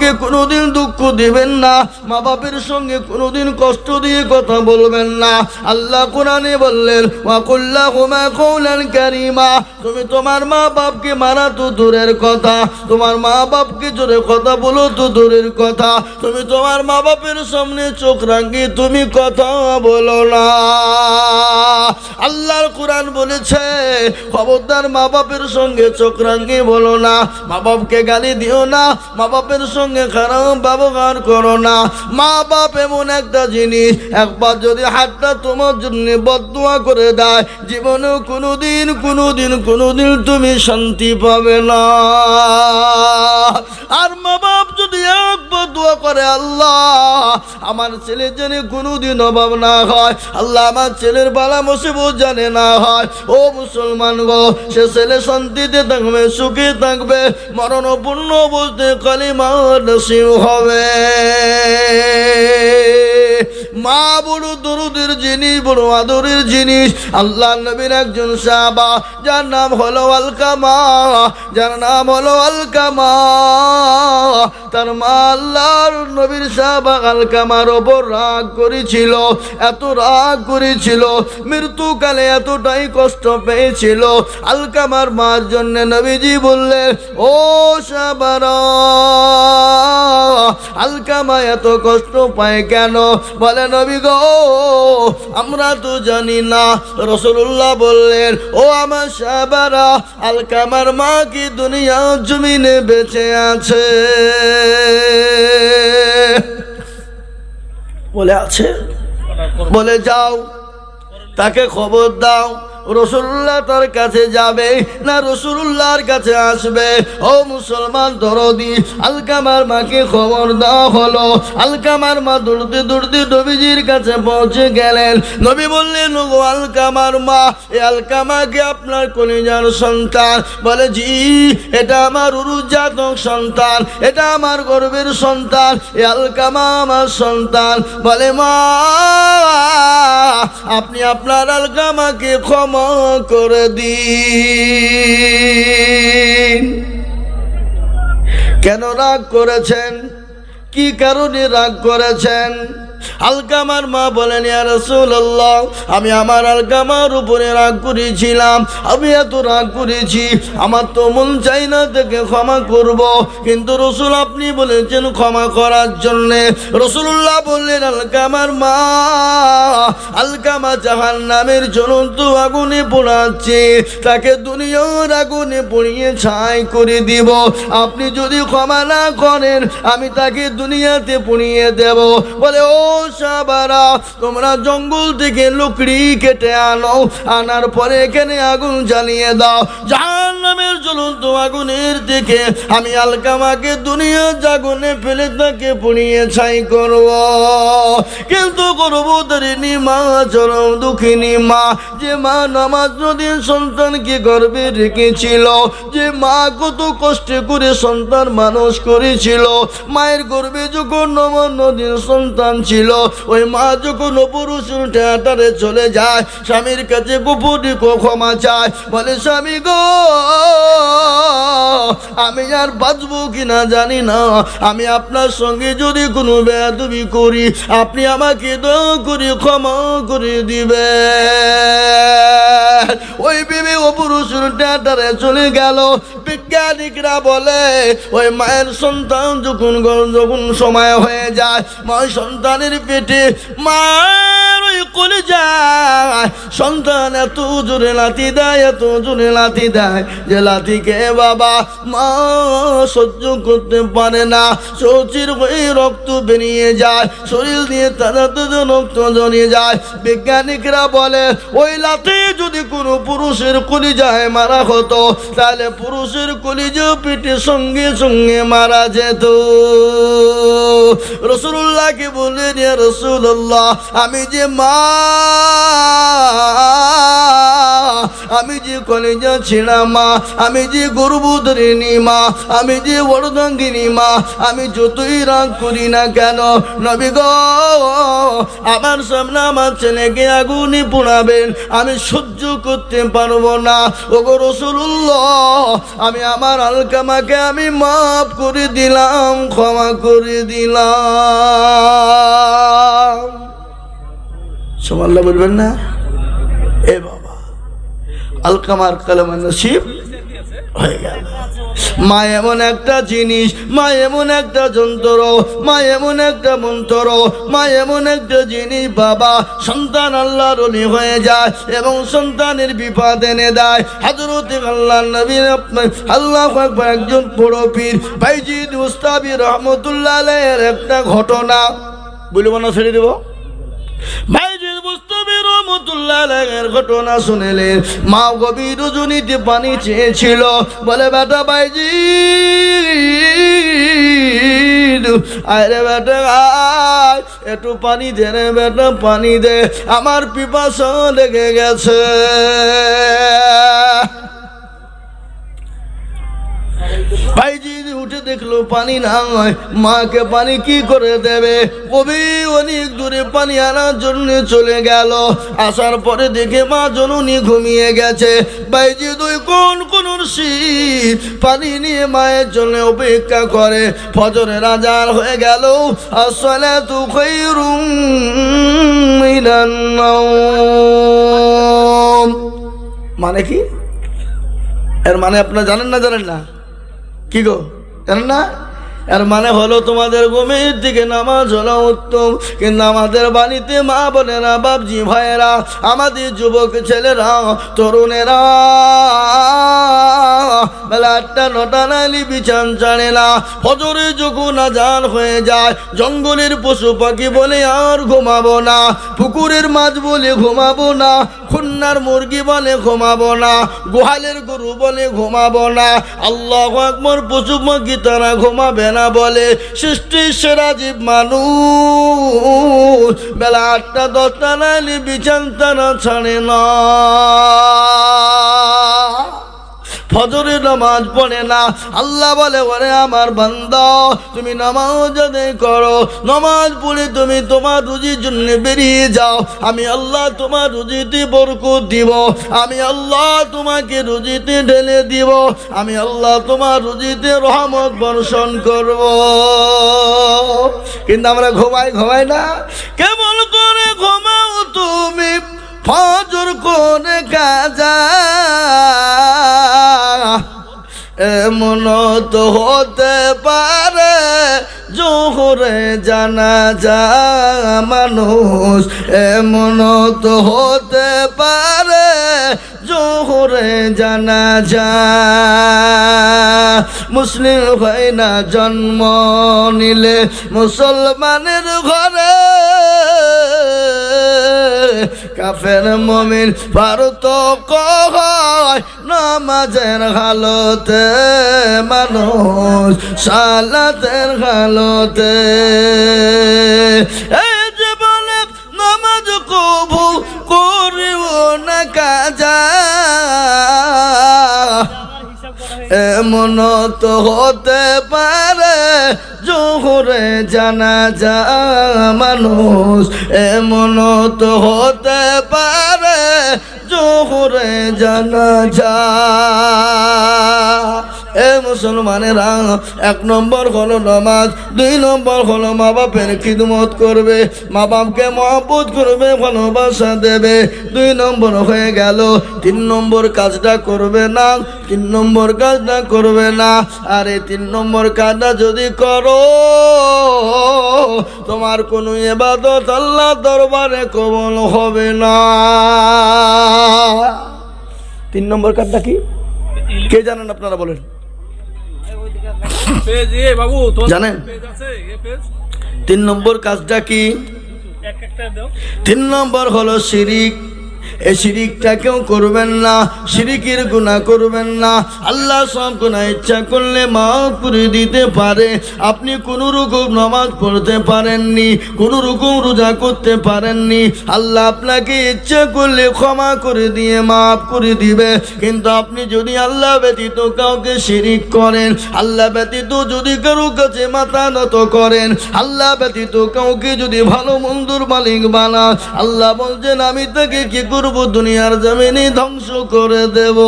বাপকে কোনোদিন দুঃখ দিবেন না, মা বাপের সঙ্গে কোনোদিন কষ্ট দিয়ে কথা বলবেন না। আল্লাহ কোরআনে বললেন ওয়া কুল্লাহুমা কওলান কারীমা, তুমি তোমার মা বাপকে মারা তো দূরের কথা, তোমার মা বাপকে জোরে কথা বলো তো দূরের কথা, তুমি তোমার মা বাপের সামনে চোখ রাঙিয়ে তুমি কথা বলো না। আল্লাহর কোরআন বলেছে খবরদার মা বাপের সঙ্গে চোখ রাঙিয়ে বলো না, মা বাপকে গালি দিও না, মা বাপের সঙ্গে খারাপ ব্যবহার করো না। মা বাপ এমন একটা জিনিস, একবার যদি হাতটা তোমার জন্য বদদুয়া করে দেয়, জীবনেও কোনোদিন তুমি শান্তি পাবে না। আর মা বাপ যদি একবার দোয়া করে আল্লাহ আমার ছেলে যেন কোনোদিন অভাব না হয়, আল্লাহ আমার ছেলের বালা মুসিবত জানে না হয়, ও মুসলমান গো, সে ছেলে শান্তিতে থাকবে, সুখে থাকবে, মরণপূর্ণ বলতে কালিমা নসিব হবে। মা বড় দরুদের জিনিস, বড় আদরের জিনিস। আল্লাহ নবীর একজন সাহাবা যার নাম হলো আলকামা, তার মা আল্লাহর নবীর সাহাবা আলকামার ওপর রাগ করেছিল, এত রাগ করেছিল, মৃত্যুকালে এতটাই কষ্ট পেয়েছিল। আলকামার মার জন্য নবীজি বললেন ও সাহাবারা, আলকামা এত কষ্ট পায় কেন? বলে নবী গো আমরা তো জানি না। রাসূলুল্লাহ বললেন ও আমার সাহাবারা, আলকামার মা কি দুনিয়া জমিনে বেঁচে আছে? বলে আছে। বলে যাও তাকে খবর দাও, রাসূলুল্লাহ তার কাছে যাবে না রাসূলুল্লাহর কাছে আসবে? ও মুসলমান দরদি, আলকামার মাকে খবর দেওয়া হলো। আলকামার মা দৌড়তে দৌড়তে নবীজির কাছে পৌঁছে গেলেন। নবী বললেন ও আলকামার মা, এ আলকামাকে আপনার কলিজার সন্তান? বলে জি, এটা আমার উরুজাতক সন্তান, এটা আমার গর্বের সন্তান, এ আলকামা আমার সন্তান। বলে মা আপনি আপনার আলকামাকে ক্ষমা করে দিন। কেন রাগ করেছেন? কি কারণে রাগ করেছেন? আলকামার মা বলেন ইয়া রাসূলুল্লাহ, আমি আমার আলকামার উপরে রাগ করেছিলাম, আমি এত রাগ করেছি আমার তো মন চাই না তাকে ক্ষমা করব, কিন্তু রাসূল আপনি বলেছেন ক্ষমা করার জন্যে। রাসূলুল্লাহ বললেন আলকামার মা, আলকামা জাহান্নামের জ্বলন্ত আগুনে পোড়াচ্ছে, তাকে দুনিয়ার আগুনে পুড়িয়ে ছাই করে দিব। আপনি যদি ক্ষমা না করেন আমি তাকে দুনিয়াতে পুড়িয়ে দেব। বলে ও সাহাবারা, তোমরা জঙ্গল থেকে লকড়ি কেটে আনো, আনার পরে এখানে আগুন জ্বালিয়ে দাও, জাহান্নামের জ্বলন্ত আগুনের থেকে আমি আলকামাকে দুনিয়ার আগুনে ফেলে তাকে পুড়িয়ে ছাই করব। কিন্তু গর্ভধারিণী মা, চরম দুঃখিনী মা, যে মা নামাজ নদীর সন্তানকে গর্ভে রেখেছিল, যে মা কত কষ্ট করে সন্তান মানুষ করেছিল, মায়ের গর্ভে যখন নদীর সন্তান ছিল, ওই মা যখন পুরুষের ঠেটারে চলে যায়, স্বামীর কাছে গোপনে ক্ষমা চায়, বলে স্বামী গো আমি আর বাঁচবো কিনা জানি না, আমি আপনার সঙ্গে যদি কোনো বেয়াদবি করি আপনি আমাকে দয়া করে ক্ষমা করে দিবে। ওই বিবি ও পুরুষের ঠেটারে চলে গেল। বিজ্ঞানিকরা বলে ওই মায়ের সন্তান যখন সময় হয়ে যায়, মা সন্তানের পেটে মায়ের ওই কলিজায় সন্তান এত জোরে লাথি দেয়, এত জোরে লাথি দেয় যে লাথিকে বাবা মা সহ্য করতে পারে না, শরীর হয়ে রক্ত বেরিয়ে যায়, শরীর দিয়ে তাজা তাজা রক্ত জড়িয়ে যায়। বিজ্ঞানিকরা বলে ওই লাথি যদি কোনো পুরুষের কলিজায় মারা হতো তাহলে পুরুষের কলিজা পেটে সঙ্গে সঙ্গে মারা যেত। রাসূলুল্লাহকে বললেন ইয়া রাসূলুল্লাহ, আমি যে মা আমি যে কলেজা ছেঁড়া মা, আমি যে গর্ভধারিণী মা, আমি যে বড়দাঙ্গিনী মা, আমি যতই রাগ করি না কেন নবী গো, আমার সামনে আমার ছেলেকে আগুনে পোড়াবেন, আমি সহ্য করতে পারবো না। ওগো রাসূলুল্লাহ, আমি আমার আলকামাকে আমি মাফ করে দিলাম, ক্ষমা করে দিলাম। সুবহানাল্লাহ বলবেন না? এ বাবা, আলকামার কালেমা নসিব হয়ে গেল। মা এমন একটা জিনিস, মা এমন একটা যন্ত্র, মা এমন একটা মন্ত্র, মা এমন একটা জিনিস বাবা, সন্তান আল্লাহর ওলি হয়ে যায় এবং সন্তানের বিপদ এনে দেয়। হযরত আল্লাহর নবী আল্লাহু আকবার একজন বড় পীর বাইজিদ মুস্তাবি রহমাতুল্লাহ আলাইহির একটা ঘটনা বলবো না, ছেড়ে দেব। বাইজিদ মুস্তাবি রহমাতুল্লাহ আলাইহির ঘটনা শুনলেন। মা গভীর রজনীতে পানি চেয়েছিল, বলে বেটা বাইজিদ আরে বেটা আয়, একটু পানি দে রে বেটা, পানি দে, আমার পিপাসা লেগে গেছে। ভাইজি উঠে দেখলো পানি নাই, মাকে পানি কি করে দেবে? কবি অনেক দূরে পানি আনার জন্য চলে গেল। আসার পরে দেখে মা জননী ঘুমিয়ে গেছে। ভাইজি দুই কোন শীত পানি নিয়ে মায়ের জন্য অপেক্ষা করে। ফজরের আজান হয়ে গেল। আসসালাতু খায়রুম মিনান নাওম। মানে কি? এর মানে আপনারা জানেন না? জানেন না? কি গো, জানেন না? এর মানে হলো তোমাদের ঘুমের দিকে নামাজ হলো উত্তম, কিন্তু আমাদের বাড়িতে মা বোনেরা, বাপজি ভাইয়েরা, আমাদের যুবক ছেলেরা, তরুণেরা বেলা 8টা 9টা নাইলে বিছান ছাড়ে না। ফজরে যখন আজান হয়ে যায়, জঙ্গলের পশু পাখি বলে আর ঘুমাবো না, পুকুরের মাছ বলে ঘুমাবো না, খুন্নার মুরগি বলে ঘুমাবো না, গোহালের গরু বলে ঘুমাবো না, আল্লাহু আকবার পশু পাখি তারা ঘুমাবে না বলে সৃষ্টির সেরা জীব মানুষ বেলা 8টা 10টা নাইলে বিছান তারা ছাড়ে না। ফজরের নামাজ পড়ে না। আল্লাহ বলে ওরে আমার বান্দা, তুমি নামাজ আদায় করো, নামাজ পড়ে তুমি তোমার রুজির জন্য বেরিয়ে যাও। আমি আল্লাহ তোমার রুজিতে বরকত দিব, আমি আল্লাহ তোমাকে রুজিতে ঢেলে দিব, আমি আল্লাহ তোমার রুজিতে রহমত বর্ষণ করব। কিন্তু আমরা ঘুমাই না। কেমন করে ঘুমাও তুমি ফজর কোনে কাজা? এমন তো হতে পারে জোহরে জানাজা মানুষ, এমন তো হতে পারে জোহরে জানাজা। মুসলিম হয় না জন্ম নিলে মুসলমানের ঘরে, কাফের মুমিন পার্থক্য হয় নামাজের হালতে, মানুষ সালাতের হালতে। এই যে বলে নামাজ কবু করিব না কাজা, এমন তো হতে পারে জোহরে জানাজা মানুষ, এমন তো হতে পারে জোহরে জানাজা। এ মুসলমানেরা, 1 নম্বর হলো নামাজ, 2 নম্বর হলো মা বাপের খিদমত করবে, মা বাপকে মহব্বত করবে, ভালোবাসা দেবে। 2 নম্বর হয়ে গেল। 3 নম্বর কাজটা করবে না, 3 নম্বর কাজটা করবে না। আরে 3 নম্বর কাজটা যদি করো, তোমার কোনো ইবাদত আল্লাহ দরবারে কবুল হবে না। 3 নম্বর কাজটা কি কে জানেন? আপনারা বলেন, জানেন 3 নম্বর কাজটা কি? 3 নম্বর হলো শিরিক। এই শিরিকটা কেউ করবেন না, শিরিকের গুনাহ করবেন না। আল্লাহ সব গুনাহ ইচ্ছা করলে মাফ করে দিতে পারে। আপনি কোনো রকম নামাজ পড়তে পারেননি, কোনো রকম রোজা করতে পারেননি, আল্লাহ আপনাকে ইচ্ছা করলে ক্ষমা করে দিয়ে মাফ করে দিবে। কিন্তু আপনি যদি আল্লাহ ব্যতীত কাউকে শিরিক করেন, আল্লাহ ব্যতীত যদি কারো কাছে মাথা নত করেন, আল্লাহ ব্যতীত কাউকে যদি ভালো মন্দর মালিক বানান, আল্লাহ বলছেন আমি তাকে কি করব, দুনিয়ার জমিনে ধ্বংস করে দেব।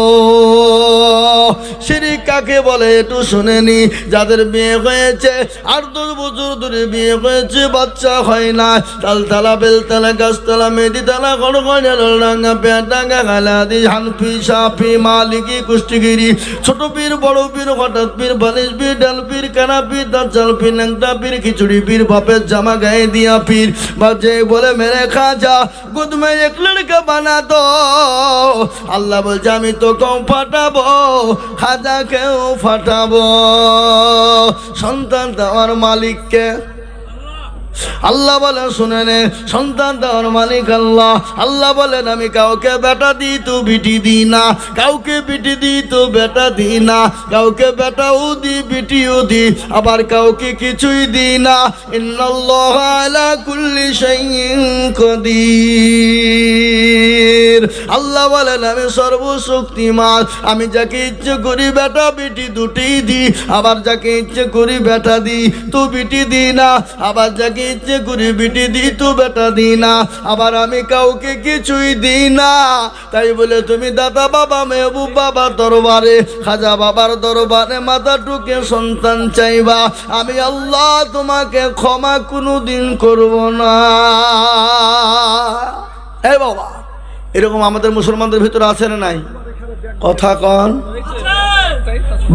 শিরিক কাকে বলে একটু শুনেনি। যাদের বিয়ে হয়েছে 8-10 বছর ধরে বিয়ে হয়েছে, বাচ্চা হয় না, তালতলা বেলতলা গাছতলা মেদিতলা গড়গড়া পেটাঙ্গা গালাদি হানফি সাফি মালিকি কুষ্টিগিরি ছোট পীর বড় পীর হঠাৎ পীর বালিশ পীর ডাল পীর কানা পীর দাজ্জাল পীর ন্যাংটা পীর খিচুড়ি পীর বাপের জামা গায়ে দিয়া পীর বাজে বলে মেরে খাজা গুদ মে এক লড়কা বানা দো। আল্লাহ বলছে আমি তো কেউ ফাটাবো, খাজাকেও ফাটাবো। সন্তান দেওয়ার মালিককে আল্লাহ বলেন শুনে নে, সন্তান দেওয়ার মালিক আল্লাহ। আল্লাহ বলেন আমি কাউকে বেটা দিই তো বিটি দিই না, কাউকে বিটি দিই তো বেটা দিই না, কাউকে বেটাও দিই বিটিও দিই, আবার কাউকে কিছুই দিই না। ইন্নাল্লাহ আলা কুল্লি শাইইন কাদির। আল্লাহ বলেন আমি সর্বশক্তিমান, আমি যাকে ইচ্ছে করি বেটা বিটি দুটি দিই, আবার যাকে ইচ্ছে করি বেটা দিই তো বিটি দিই না, আবার যাকে ইচ্ছে করি বিটি দিই তো বেটা দিই না, আবার আমি কাউকে কিছুই দিই না। তাই বলে তুমি দাদা বাবা মেহবুব বাবার দরবারে খাজা বাবার দরবারে মাথা টুকে সন্তান চাইবা, আমি আল্লাহ তোমাকে ক্ষমা কোনোদিন করব না। এই বাবা এরকম আমাদের মুসলমানদের ভিতরে আছে না নাই? কথা কন।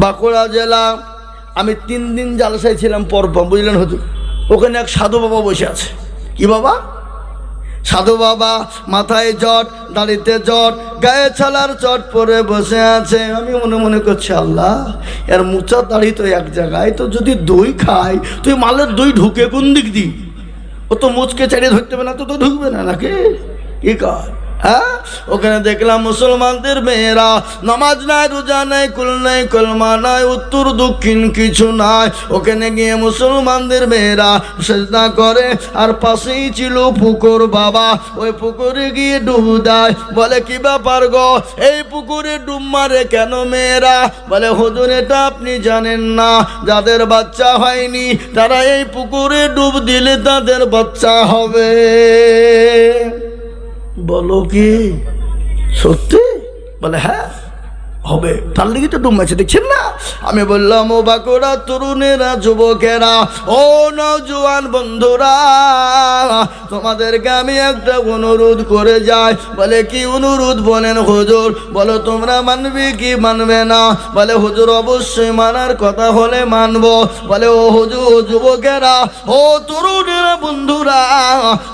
বাঁকুড়া জেলা আমি 3 দিন জালসায় ছিলাম পরপর, বুঝলেন হুজুর। ওখানে এক সাধু বাবা বসে আছে। কি বাবা? সাধু বাবা, মাথায় জট, দাড়িতে জট, গায়ে ছালার চট পরে বসে আছে। আমি মনে মনে করছি আল্লাহ এর মুচা দাড়ি তো এক জায়গায়, তো যদি দই খায় তুই মালের দই ঢুকে কোন দিক দি? ও তো মুচকে চাড়িয়ে ধরতে হবে না, তো ঢুকবে না নাকি? কি কর? হ্যাঁ, ওখানে দেখলাম মুসলমানদের মেয়েরা নামাজ নাই, রোজা নাই, কুল নাই, কলমা নাই, উত্তর দক্ষিণ কিছু নাই। ওখানে গিয়ে মুসলমানদের মেয়েরা সেজদা করে, আর পাশেই ছিল পুকুর বাবা। ওই পুকুরে গিয়ে ডুব দেয়। বলে কি ব্যাপার গো, এই পুকুরে ডুব মারে কেন মেয়েরা? বলে হুজুর এটা আপনি জানেন না, যাদের বাচ্চা হয়নি তারা এই পুকুরে ডুব দিলে তাদের বাচ্চা হবে। বলো কি সত্যি? বলে হ্যাঁ হবে, তার লিগে তো ডুব মারছে, দেখছেন না? আমি বললাম ও বাঁকুড়া তরুণেরা, যুবকেরা, ও নওজোয়ান বন্ধুরা, তোমাদেরকে আমি একটা অনুরোধ করে যাই। বলে কি অনুরোধ? বলেন হুজুর। বলো তোমরা মানবে কি মানবে না? বলে হুজুর অবশ্যই মানার কথা হলে মানবো। বলে ও হুজুর, যুবকেরা, ও তরুণেরা, বন্ধুরা,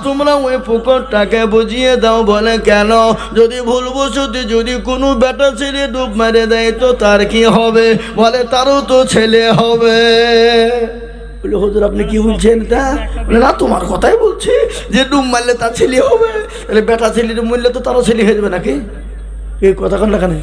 তোমরা ওই পুকুরটাকে বুঝিয়ে দাও। বলে কেন? যদি ভুলবশত যদি কোনো বেটা ছেলে ডুব মেরে দেয় তো তার কি হবে? বলে তারও তো ছেলে হবে। বলে হুজুর আপনি কি বলছেন এটা? বলে না তোমার কথাই বলছি, যে ডুব মারলে তার ছেলে হবে, তাহলে বেটা ছেলে ডুব মারলে তো তারও ছেলে হয়ে যাবে নাকি? এই কথা কন না কেন?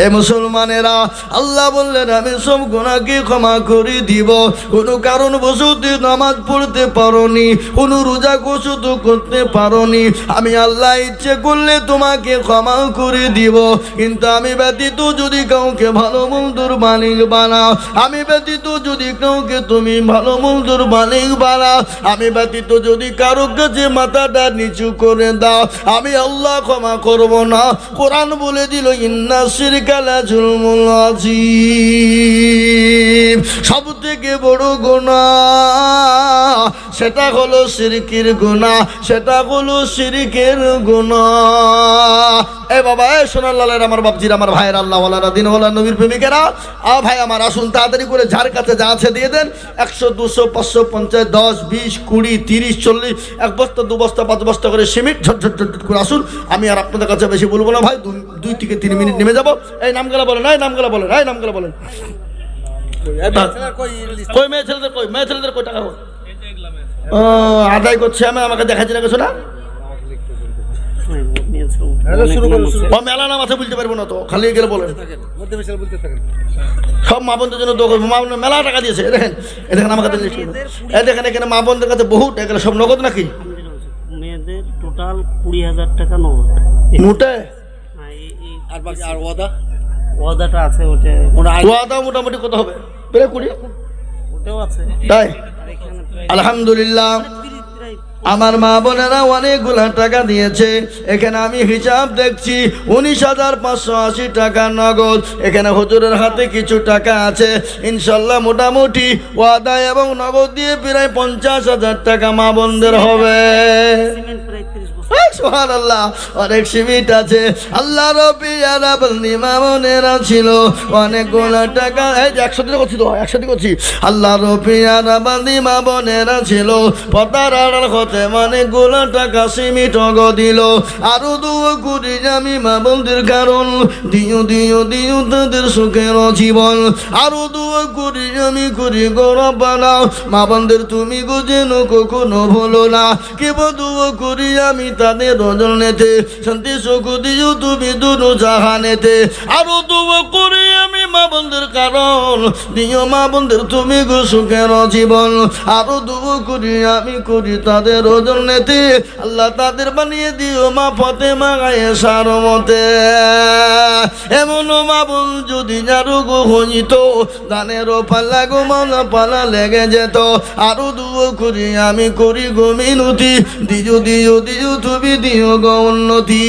এ মুসলমানেরা, আল্লাহ বললেন আমি সব গুনাহকে ক্ষমা করে দিব। কোনো কারণ বশত নামাজ পড়তে পারোনি, কোনো রোজা গোসত করতে পারোনি, আমি আল্লাহ ইচ্ছে করলে তোমাকে ক্ষমা করে দিব। কিন্তু আমি ব্যতীত যদি কাউকে ভালো মন্দর মালিক বানাও, আমি ব্যতীত যদি কাউকে তুমি ভালো মন্দর মালিক বানাও, আমি ব্যতীত যদি কারো কাছে মাথাটা নিচু করে দাও, আমি আল্লাহ ক্ষমা করব না। কোরআন বলে দিল ইন্না শিরকা জুলমুল আযীম, সব থেকে বড় গুনাহ সেটা হলো শিরকের গুনাহ, সেটা হলো শিরকের গুনাহ। এ বাবা, এ সোনার লালের আমার বাপজির, আমার ভাইয়ের, আল্লাহ ওয়ালারা, দিন ওয়ালা, নবীর প্রেমিকেরা, ভাই আমার আসুন তাড়াতাড়ি করে যার কাছে যা আছে দিয়ে দেন। 100, 200, 500, 50, 10, 20, 20, 30, 40, 1 বস্তা 2 বস্তা 5 বস্তা করে সিমেন্ট ঝটঝট করে আসুন। আমি আর আপনাদের কাছে বেশি বলবো না ভাই, 2 থেকে 3 মিনিট নেমে যাবো। এই নামগুলা বলেন, এই নামগুলা বলেন, এই নামগুলা বলেন। কই মেয়ে ছেলেদের, কই মেয়ে ছেলেদের কই টাকা আদায় করছে? আমি আমাকে দেখাচ্ছি না কিছু না। বলছে ও মেলা না মাথা বলতে পারবো না তো, খালি গেলে বলেন সব মা বোনদের জন্য দোয়া করবো। মা বোন মেলা টাকা দিয়েছে, দেখেন এ দেখেন আমার কাছে লিস্ট, এই দেখেন এখানে মা বোনদের কাছে বহুত, এগুলো সব নগদ নাকি? মেয়েদের টোটাল 20,000 টাকা নগদ মোটে, আর বাকি আর ওয়াদা ওয়াদাটা আছে, ওয়াদা মোটামুটি কত হবে? প্রায় 20, ওটাও আছে। তাই আর এখানে প্রায় আলহামদুলিল্লাহ আমার মা বোনেরা অনেকগুলা টাকা দিয়েছে। এখানে আমি হিসাব দেখছি 19,580 টাকা নগদ। এখানে হুজুরের হাতে কিছু টাকা আছে, ইনশাল্লাহ মোটামুটি ওয়াদা এবং নগদ দিয়ে প্রায় 50,000 টাকা মা বোনদের হবে। সিমেন্ট প্রায় 30 বছর। সুবহানাল্লাহ, অনেক সিমিট আছে। আল্লাহ রব্বি আলাবনি মা বোনেরা ছিল অনেকগুলা টাকা, এই যে 100 করছি তো, 100 করছি। আল্লাহ রব্বি আলাবনি মা বোনেরা ছিল পতার আড়াল হতে অনেকগুলা টাকা সিমিট দিল। আরো দুয়া করি আমি মা বোনদের, কারণ দিও দিও দিও তাদের সুখের জীবন। আরো দুয়া করি আমি করি গৌরব বানাও মা বোনদের, তুমি গো যেন কখনো ভুলো না। কেবল দুয়া করি আমি তাদের রজনেতে, শান্তি সুখ দিও তুমি দুনো জাহানেতে। আরো দুয়া করি আমি মা বোনদের, কারণ দিও মা বোনদের তুমি গো সুখের জীবন। আরো দুয়া করি আমি করি তাদের রজনেতে, আল্লাহ তাদের বানিয়ে দিও মা ফাতেমা আয়েশার মতে। এমন মা বোন যদি যারু গো হইত, দানেরও পাল্লা গো মাওলা পালা লেগে যেত। আরো দুয়া করি আমি করি গো মিনতি, দিও দিও দিও তুমি দিও গো উন্নতি।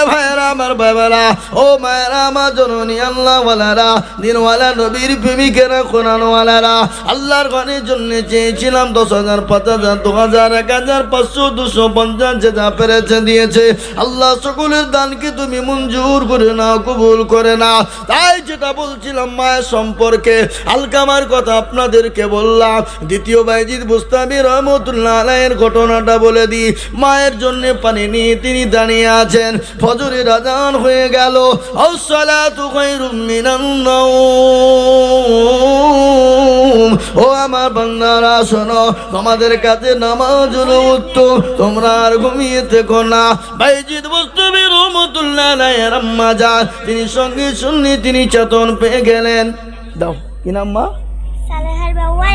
ভাইরা আমার বাবারা, ও মায়েরা আমার জননী আল্লাহওয়ালারা, দিনওয়ালা নবীর প্রেমিকেরা, কোরআনওয়ালারা, আল্লাহর ঘরের জন্য চেয়েছিলাম 10,000, 5,000, 2,000, 1,000, 500, 250 যে যা পেরেছে দিয়েছে। আল্লাহ সকলের দানকে তুমি মঞ্জুর করে নাও, কবুল করে নাও। তাই যেটা বলছিলাম মায়ের সম্পর্কে, আলকামার কথা আপনাদেরকে বললাম। দ্বিতীয় বাইজিদ বুস্তামি রহমতুল্লাহ আলাইহির ঘটনাটা বলে দিই। মায়ের জন্য পানি নিয়ে তিনি দাঁড়িয়ে আছেন, ফজরের আযান হয়ে গেল। আস-সালাতু খায়রুম মিনান নাওম। ও আমার বান্দারা শোনো, তোমাদের কাছে নামাজ হলো উত্তম, তোমরা আর ঘুমিয়ে থেকো না। বাইজিদ বুস্তামি রহমতুল্লাহ আলাইহির আম্মা যান, তিনি সঙ্গে শুননি, তিনি চেতন পেয়ে গেলেন। দাও কি নাম মা? সালেহার বাবা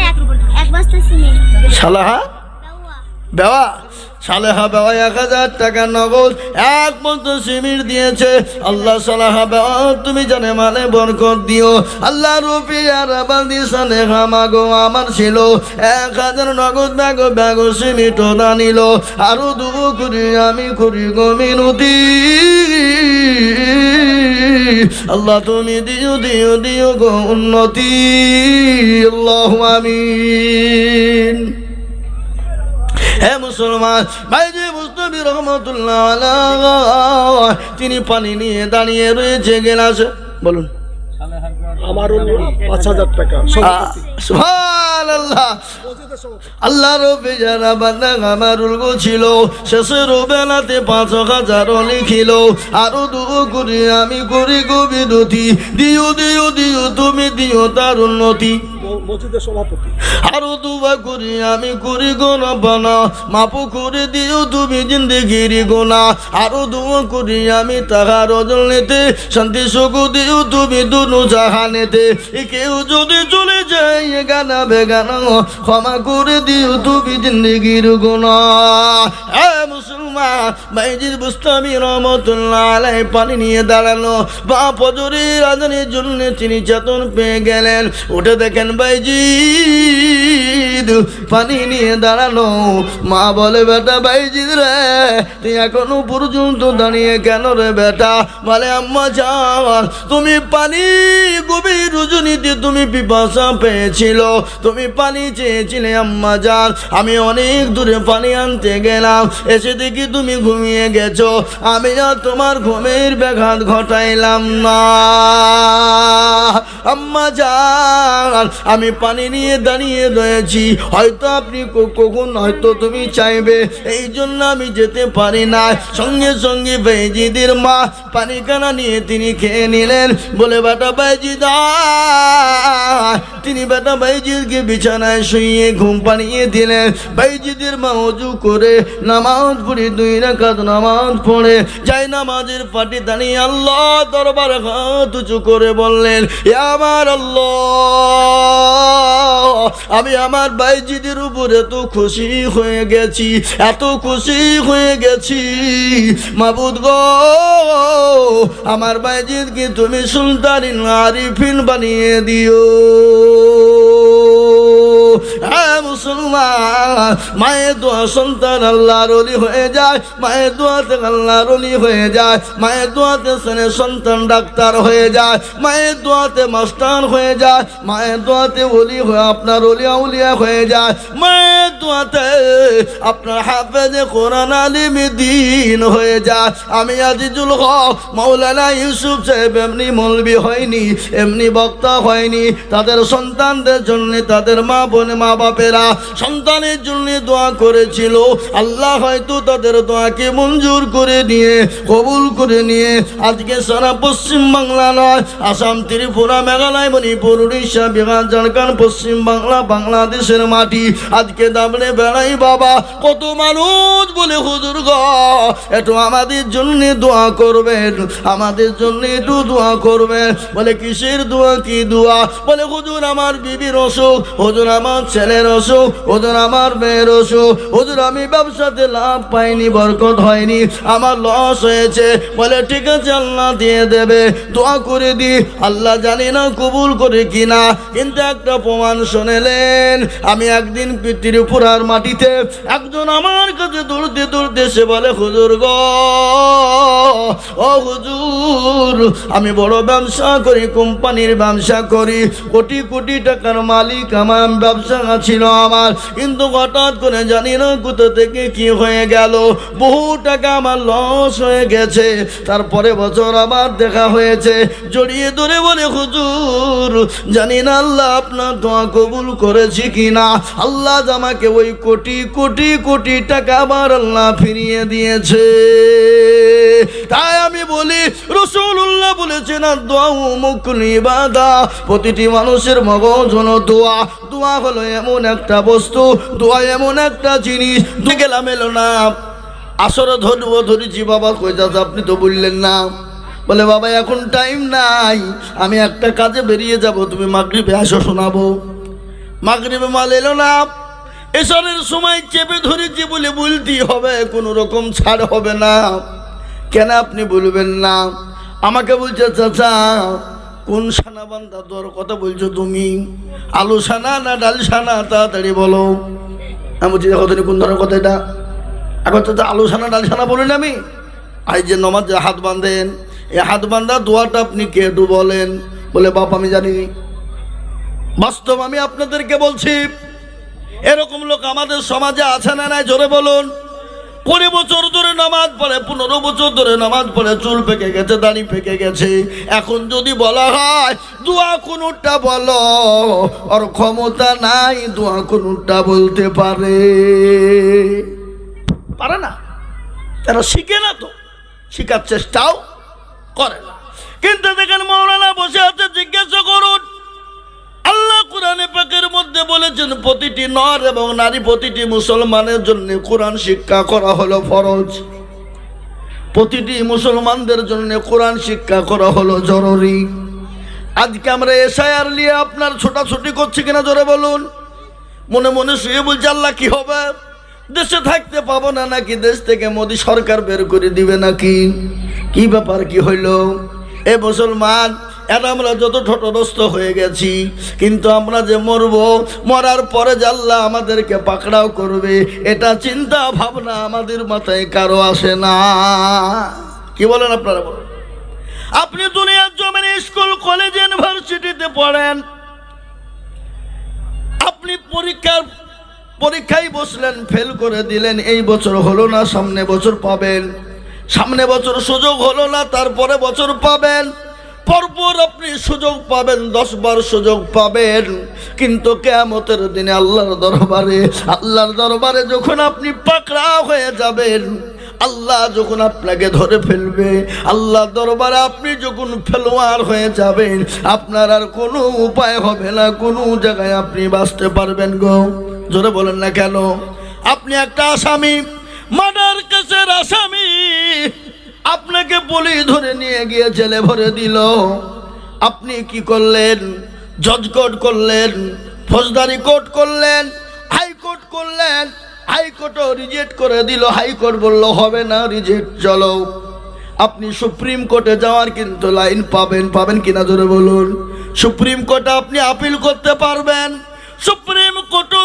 এক বস্তা সিমেন্ট। সালাহা বাবা বেওয়া, সালেহা বেওয়া 1,000 টাকা নগদ, এক বস্তা সিমির দিয়েছে। আল্লাহ সালেহা বেওয়া তুমি জানে মানে বরকত দিও। আল্লাহ রূপী আর আবাদি সালেহা মাগো আমার ছিল 1,000 নগদ ব্যাগ সিমিট দানিল। আরো দুবো করি আমি করি গো মিনতি, আল্লাহ তুমি দিও দিও দিও গো উন্নতি। আল্লাহু আমিন। হে মুসলমান ভাইজি মুস্তাফি রহমতুল্লাহ আলাইহি, তিনি পানি নিয়ে দাঁড়িয়ে রয়েছে গেলাসে। বলুন আমার 5,000 টাকা সুবহানাল্লাহ। আল্লাহ রব্বি যারা বান্দা আমারুল গো ছিল, শেষের বেলাতে 5,000 লিখিল। আরো দুবো করি আমি করি গো বিনতি, দিও দিও দিও তুমি দিও তার উন্নতি। মসজিদের সভাপতি আরো দুবা করি আমি করি গো রব্বানা, মাফ করে দিও তুমি জিন্দেগির গুনাহ। আরো দুবা করি আমি তাহার রজনীতে, শান্তি সুখ দিও তুমি দুনো জাহানেতে। কেউ যদি চলে যায় গানা বেগানা, ক্ষমা করে দিও তুমি জিন্দেগির গুনাহ। হে মুসলমান বাইজিদ বুস্তামি রহমতুল্লাহ আলাইহি পানি নিয়ে দাঁড়ানো, বা ফজরের আযানের জন্য তিনি চেতন পেয়ে গেলেন। উঠে দেখেন বাইজিদ পানি নিয়ে দাঁড়ানো। মা বলে বেটা বাইজিদ রে, তুই এখনো পর্যন্ত দাঁড়িয়ে কেন রে বেটা? বলে আম্মা যান, তুমি পানি গভীর রজনীতে তুমি পিপাসা পেয়েছিল, তুমি পানি চেয়েছিলে আম্মা যান। আমি অনেক দূরে পানি আনতে গেলাম, এসে দেখি তুমি ঘুমিয়ে গেছো। আমি আর তোমার ঘুমের ব্যাঘাত ঘটাইলাম না আম্মা যান। আমি পানি নিয়ে দাঁড়িয়ে রয়েছি, হয়তো আপনি কখন হয়তো তুমি চাইবে, এই জন্য আমি যেতে পারি না। সঙ্গে সঙ্গে বাইজিদের মা পানি কানা নিয়ে তিনি খেয়ে নিলেন। বলে বেটা বাইজিদ, তিনি বেটা বাইজিদকে বিছানায় শুইয়ে ঘুম পাড়িয়ে দিলেন। বাইজিদের মা ওযু করে নামাজ পড়ে 2 রাকাত নামাজ পড়ে যায় নামাজের পাটি দাঁড়িয়ে আল্লাহ দরবারে হাত উঁচু করে বললেন, ইয়া আমার আল্লাহ, আমি আমার বাইজিদের উপর এত খুশি হয়ে গেছি, এত খুশি হয়ে গেছি মাবুদ গো, আমার বাইজিদকে তুমি সুলতানিন আরিফিন বানিয়ে দিও। হ্যাঁ মুসলমান, মায়ের দোয়া সন্তান আল্লাহর ওলি হয়ে যায়, মায়ের দোয়াতে আল্লাহর ওলি হয়ে যায়, মায়ের দোয়াতে ছেলে সন্তান ডাক্তার হয়ে যায়, মায়ের দোয়াতে মাস্টার হয়ে যায়, মায়ের দোয়াতে ওলি হয়ে আপনার ওলি আউলিয়া হয়ে যায়, মায়ের দোয়াতে আপনার হাফেজে কোরআন আলিম দ্বীন হয়ে যায়। আমি আজিজুল হক মাওলানা ইউসুফ সাহেব এমনি মৌলবি হয়নি, এমনি বক্তা হয়নি, তাদের সন্তানদের জন্য তাদের মা বোন মা বাপেরা সন্তানের জন্য দোয়া করেছিল। আল্লাহ হয়তো তাদের দোয়াকে মঞ্জুর করে নিয়ে কবুল করে নিয়ে আজকে সারা পশ্চিম বাংলা নয়, আসাম, ত্রিপুরা, মেঘালয়, মণিপুর, উড়িষ্যা, বিহার, ঝাড়খণ্ড, পশ্চিম বাংলা, বাংলাদেশের মাটি আজকে দাবড়ে বেড়াই বাবা। কত মানুষ বলে হুজুর গো একটু আমাদের জন্য দোয়া করবেন, আমাদের জন্য একটু দোয়া করবেন। বলে কিসের দোয়া, কি দোয়া? বলে হুজুর আমার বিবির অসুখ, হুজুর আমার ছেলের অসুখ, হুজুর আমার মেয়ের অসুখ, হুজুর আমি ব্যবসাতে লাভ পাইনি, বরকত হয়নি, আমার লস হয়েছে। বলে ঠিক আছে আল্লাহ দিয়ে দেবে, দোয়া করে দি। আল্লাহ জানি না কবুল করে কিনা, কিন্তু একটা প্রমাণ শুনেলেন। আমি একদিন ত্রিপুরার মাটিতে একজন আমার কাছে দৌড়তে দৌড়তে সে বলে হুজুর গো, ও হুজুর আমি বড় ব্যবসা করি, কোম্পানির ব্যবসা করি, কোটি কোটি টাকার মালিক আমার ব্যবসা ছিল আমার, কিন্তু হঠাৎ করে জানি না কোথা থেকে কি হয়ে গেল, বহু টাকা আমার লস হয়ে গেছে। তারপরে বছর আবার দেখা হয়েছে, জড়িয়ে ধরে বলে হুজুর জানি না আল্লাহ আপনার দোয়া কবুল করেছি কিনা, আল্লাহ আমাকে ওই কোটি কোটি কোটি টাকা আবার আল্লাহ ফিরিয়ে দিয়েছে। তাই আমি বলি রাসূলুল্লাহ বলেছেন দোয়া মুকুল ইবাদা, প্রতিটি মানুষের মগজ হলো দোয়া। দোয়া হলো এমন একটা বস্তু, দোয়া এমন একটা জিনিস, গেলাম এলো না আসরে ধরবো, ধরেছি বাবা কই যাচ্ছে আপনি তো বললেন না। বলে বাবা এখন টাইম নাই, আমি একটা কাজে বেরিয়ে যাব, তুমি মাগরিবে আসো শোনাবো। মাগরিবে মাল এলো না, এসরের সময় চেপে ধরেছি বলে বলতেই হবে, কোনো রকম ছাড় হবে না। কেন আপনি বলবেন না? আমাকে বলছে চাচা কোন সানা বান্দা তোর কথা বলছো তুমি, আলু সানা না ডাল সানা, তাড়াতাড়ি বলো। আমি বলছি দেখো তুমি কোন ধরনের কথা এটা? এখন তো আলু সানা ডাল সানা বলেন আমি। আর যে নমাজ হাত বাঁধেন, এই হাত বাঁধা দোয়াটা আপনি কে একটু বলেন। বলে বাপ আমি জানি, বাস্তব আমি আপনাদেরকে বলছি এরকম লোক আমাদের সমাজে আছে না নাই? জোরে বলুন। 20 বছর ধরে নামাজ পড়ে, 15 বছর ধরে নামাজ পড়ে, চুল পেকে গেছে, দাড়ি পেকে গেছে। এখন যদি বলা হয় দোয়া কোনটা বলো, ওর ক্ষমতা নাই দোয়া কোনটা বলতে পারে না। তারা শিখে না, তো শিখার চেষ্টাও করে না। কিন্তু দেখেন মাওলানা বসে আছে, জিজ্ঞাসা করুন। আল্লাহ কোরআনে পাকের মধ্যে বলেছেন প্রতিটি নর এবং নারী, প্রতিটি মুসলমানের জন্য কোরআন শিক্ষা করা হলো ফরজ। প্রতিটি মুসলমানদের জন্য কোরআন শিক্ষা করা হলো জরুরি। আজকে আমরা এসআইআর নিয়ে আপনার ছোটাছুটি করছি কিনা জোরে বলুন। মনে মনে শুয়ে বলছে আল্লাহ কি হবে, দেশে থাকতে পাবো না নাকি, দেশ থেকে মোদী সরকার বের করে দিবে নাকি, কি ব্যাপার কি হইল? এ মুসলমান, এটা আমরা যত ঠটরস্ত হয়ে গেছি, কিন্তু আমরা যে মরবো, মরার পরে যে আল্লাহ আমাদেরকে পাকড়াও করবে, এটা চিন্তা ভাবনা আমাদের মাথায় কারো আসে না। কি বলেন আপনারা? বলেন। আপনি দুনিয়ার জমিনে স্কুল কলেজ ইউনিভার্সিটিতে পড়েন, আপনি পরীক্ষায় বসলেন, ফেল করে দিলেন, এই বছর হলো না, সামনে বছর পাবেন, সামনে বছর সুযোগ হলো না, তারপরে বছর পাবেন। পরপর আপনি সুযোগ পাবেন, 10 বার সুযোগ পাবেন, কিন্তু কিয়ামতের দিনে আল্লাহর দরবারে যখন আপনি পাকড়া হয়ে যাবেন, আল্লাহ যখন আপনাকে ধরে ফেলবে, আল্লাহর দরবারে আপনি যখন ফেলোয়ার হয়ে যাবেন, আপনার আর কোনো উপায় হবে না, কোনো জায়গায় আপনি বাঁচতে পারবেন গো। জোরে বলেন না কেন? আপনি একটা আসামি, মার্ডার কেসের আসামি, আপনাকে পুলিশ ধরে নিয়ে গিয়ে জেলে ভরে দিল। আপনি কি করলেন? জজ কোর্ট করলেন, ফৌজদারি কোর্ট করলেন, হাইকোর্ট করলেন, হাইকোর্টও রিজেক্ট করে দিল। হাইকোর্ট বলল হবে না, রিজেক্ট, চলো। আপনি সুপ্রিম কোর্টে যাওয়ার কিন্তু লাইন পাবেন কিনা জোরে বলুন। সুপ্রিম কোর্টে আপনি আপিল করতে পারবেন। সুপ্রিম কোর্টও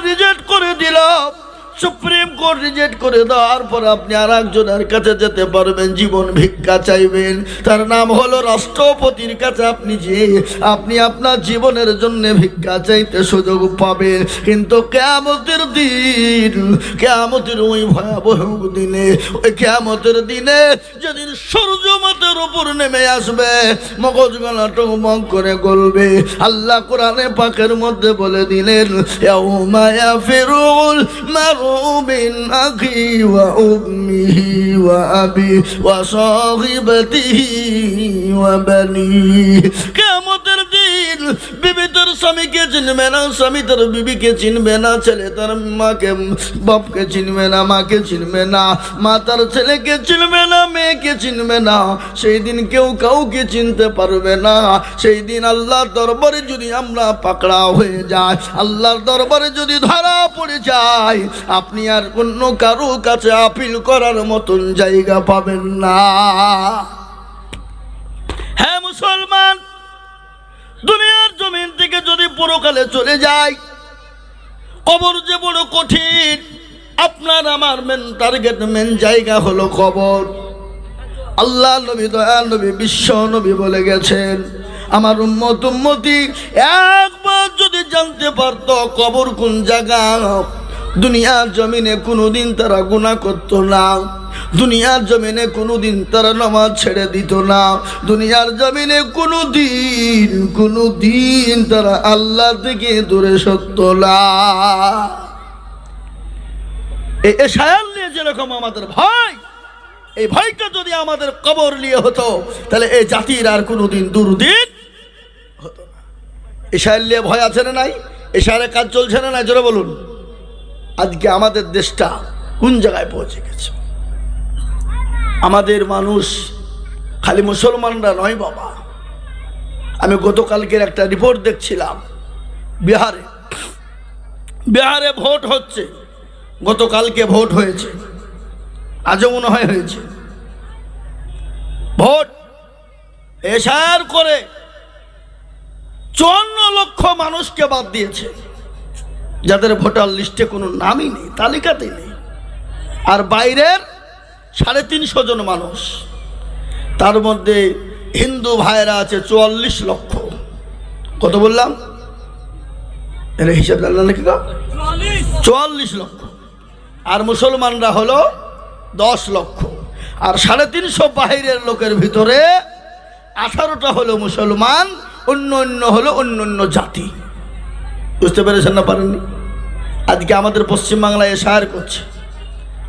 রিজেক্ট করে দিল। সুপ্রিম কোর্ট রিজেক্ট করে দেওয়ার পর আপনি আর একজনের কাছে যেতে পারবেন, জীবন ভিক্ষা চাইবেন। তার নাম হলো রাষ্ট্রপতির কাছে আপনি আপনার জীবনের জন্য ভিক্ষা চাইতে সুযোগ পাবেন। কিন্তু কিয়ামতের দিন, কিয়ামতের ওই ভয়াবহ দিনে, ওই কিয়ামতের দিনে যেদিন সূর্য মাথার উপর নেমে আসবে, মগজ গলা টগমগ করে গলবে, আল্লাহ কোরআনে পাকের মধ্যে বলে দিলেন, ইয়াউমা ইয়াফিরুল মারউ মিন আখি ওয়া উম্মিহি ওয়া আবি ওয়া সাহিবাতিহি ওয়া বানি। কিয়ামতের দিন বিবি তার স্বামীকে চিনবে না, স্বামী তার বিবিকে চিনবে না, ছেলে তার বাপকে চিনবে না, মাকে চিনবে না, মা তার ছেলেকে চিনবে না, মেয়েকে চিনবে না। সেই দিন কেউ কাউকে চিনতে পারবে না। সেই দিন আল্লাহর দরবারে যদি আমরা পাকড়া হয়ে যাই, আল্লাহর দরবারে যদি ধরা পড়ে যায়, আপনি আর অন্য কারো কাছে আপিল করার মতন জায়গা পাবেন না। হ্যাঁ মুসলমান, দুনিয়ার জমিন থেকে যদি পরকালে চলে যায়, কবর যে বড় কঠিন। আপনার আমার মেন টার্গেট, মেন জায়গা হলো কবর। আল্লাহ নবী, দয়াল নবী, বিশ্ব নবী বলে গেছেন, আমার উম্মতি একবার যদি জানতে পারতো কবর কোন জায়গা, দুনিয়ার জমিনে কোনোদিন তারা গুনাহ করতো না, দুনিয়ার জমিনে কোনোদিন তারা নামাজ ছেড়ে দিত না, দুনিয়ার জমিনে কোনোদিন তারা আল্লাহ থেকে দূরে সরতো না। এই এশায়াল নিয়ে যেরকম আমাদের ভয়, এই ভয়টা যদি আমাদের কবর নিয়ে হতো, তাহলে এই জাতির আর কোনোদিন দুর্দিন হতো না। এশায়াল নিয়ে ভয় আছে না নাই? এশায়ারের কাজ চলছে না নাই? জোরে বলুন। আজকে আমাদের দেশটা কোন জায়গায় পৌঁছে গেছে? আমাদের মানুষ খালি মুসলমানরা নয় বাবা। আমি গতকালকের একটা রিপোর্ট দেখছিলাম, বিহারে ভোট হচ্ছে। গতকালকে ভোট হয়েছে, আজও মনে হয় হয়েছে। ভোট এশার করে 54 লক্ষ মানুষকে বাদ দিয়েছে, যাদের ভোটার লিস্টে কোনো নামই নেই, তালিকাতেই নেই। আর বাইরের 350 জন মানুষ, তার মধ্যে হিন্দু ভাইরা আছে 44 লক্ষ। কত বললাম? এর হিসাব জানলেন নাকি? 44 লক্ষ। আর মুসলমানরা হলো 10 লক্ষ। আর 350 বাইরের লোকের ভিতরে 18টা হলো মুসলমান, অন্য হলো অন্য জাতি। বুঝতে পেরেছেন না? পারেননি? আজকে আমাদের পশ্চিমবাংলায় এশায়ার করছে।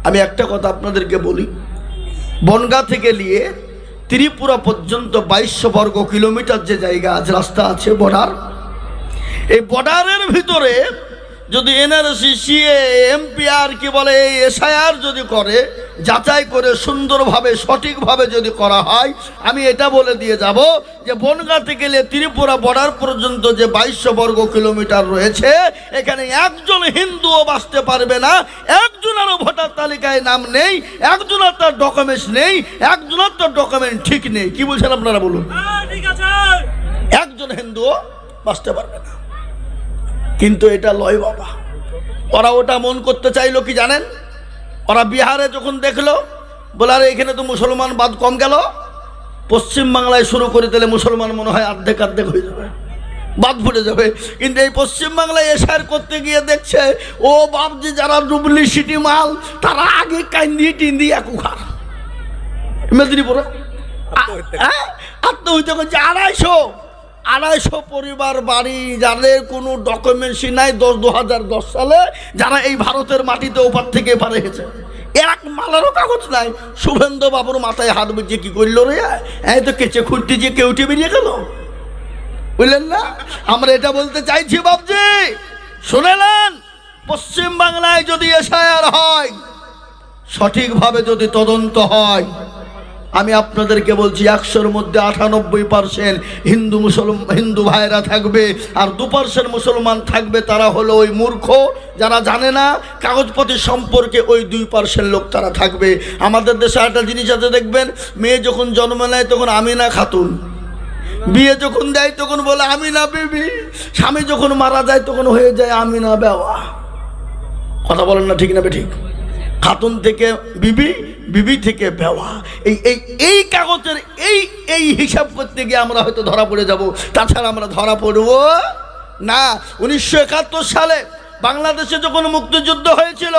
আমি একটা কথা আপনাদেরকে বলি, বনগাঁ থেকে নিয়ে ত্রিপুরা পর্যন্ত 2200 বর্গ কিলোমিটার যে জায়গা আছে, রাস্তা আছে, বর্ডার। এই বর্ডারের ভিতরে যদি এনআরসি, সিএ, এমপিআর কি বলে, এই এসআইআর যদি করে, যাচাই করে সুন্দরভাবে সঠিকভাবে যদি করা হয়, আমি এটা বলে দিয়ে যাব যে বনগাঁ থেকে গেলে ত্রিপুরা বর্ডার পর্যন্ত যে 2200 বর্গ কিলোমিটার রয়েছে, এখানে একজন হিন্দুও বাঁচতে পারবে না। একজনেরও ভোটার তালিকায় নাম নেই, একজনের তার ডকুমেন্টস নেই, একজনের তার ডকুমেন্ট ঠিক নেই। কি বলছেন আপনারা বলুন? একজন হিন্দুও বাঁচতে পারবে না। কিন্তু এটা লয় বাবা। ওরা ওটা মন করতে চাইলো কি জানেন? ওরা বিহারে যখন দেখলো, বলে আরে এখানে তো মুসলমান বাদ কম গেল, পশ্চিমবাংলায় শুরু করে দিলে মুসলমান মনে হয় অর্ধেক হয়ে যাবে, বাদ ফুটে যাবে। কিন্তু এই পশ্চিমবাংলায় এশার করতে গিয়ে দেখছে, ও বাপ যে যারা ডুপ্লিসিটি মাল, তারা আগে কান্দি টিন্দি একুখার। মেদিনীপুরে আত্মহত্যা করছে 250 পরিবার বাড়ি, যাদের কোনো ডকুমেন্টসই নাই 2010 সালে, যারা এই ভারতের মাটিতে ওপার থেকে এপারে গেছে, এক মালারও কাগজ নাই। শুভেন্দু বাবুর মাথায় হাত বুঝিয়ে কি করলো রে, এই তো কেচে খুঁড়তে যে কেউ উঠে বেরিয়ে গেল, বুঝলেন না? আমরা এটা বলতে চাইছি বাবজি, শুনেলেন? পশ্চিম বাংলায় যদি এসআইআর হয়, সঠিকভাবে যদি তদন্ত হয়, আমি আপনাদেরকে বলছি 100-র মধ্যে 98% হিন্দু ভাইরা থাকবে, আর 2% মুসলমান থাকবে। তারা হলো ওই মূর্খ, যারা জানে না কাগজপত্র সম্পর্কে, ওই 2% লোক তারা থাকবে। আমাদের দেশে একটা জিনিস আছে, দেখবেন, মেয়ে যখন জন্ম নেয় তখন আমিনা খাতুন, বিয়ে যখন দেয় তখন বলে আমিনা বিবি, স্বামী যখন মারা যায় তখন হয়ে যায় আমিনা বেওয়া। কথা বলেন না, ঠিক না ঠিক? খাতুন থেকে বিবি, বিবি থেকে বেওয়া। এই কাগজের এই হিসাব করতে গিয়ে আমরা হয়তো ধরা পড়ে যাব, তাছাড়া আমরা ধরা পড়ব না। 1971 সালে বাংলাদেশে যখন মুক্তিযুদ্ধ হয়েছিল,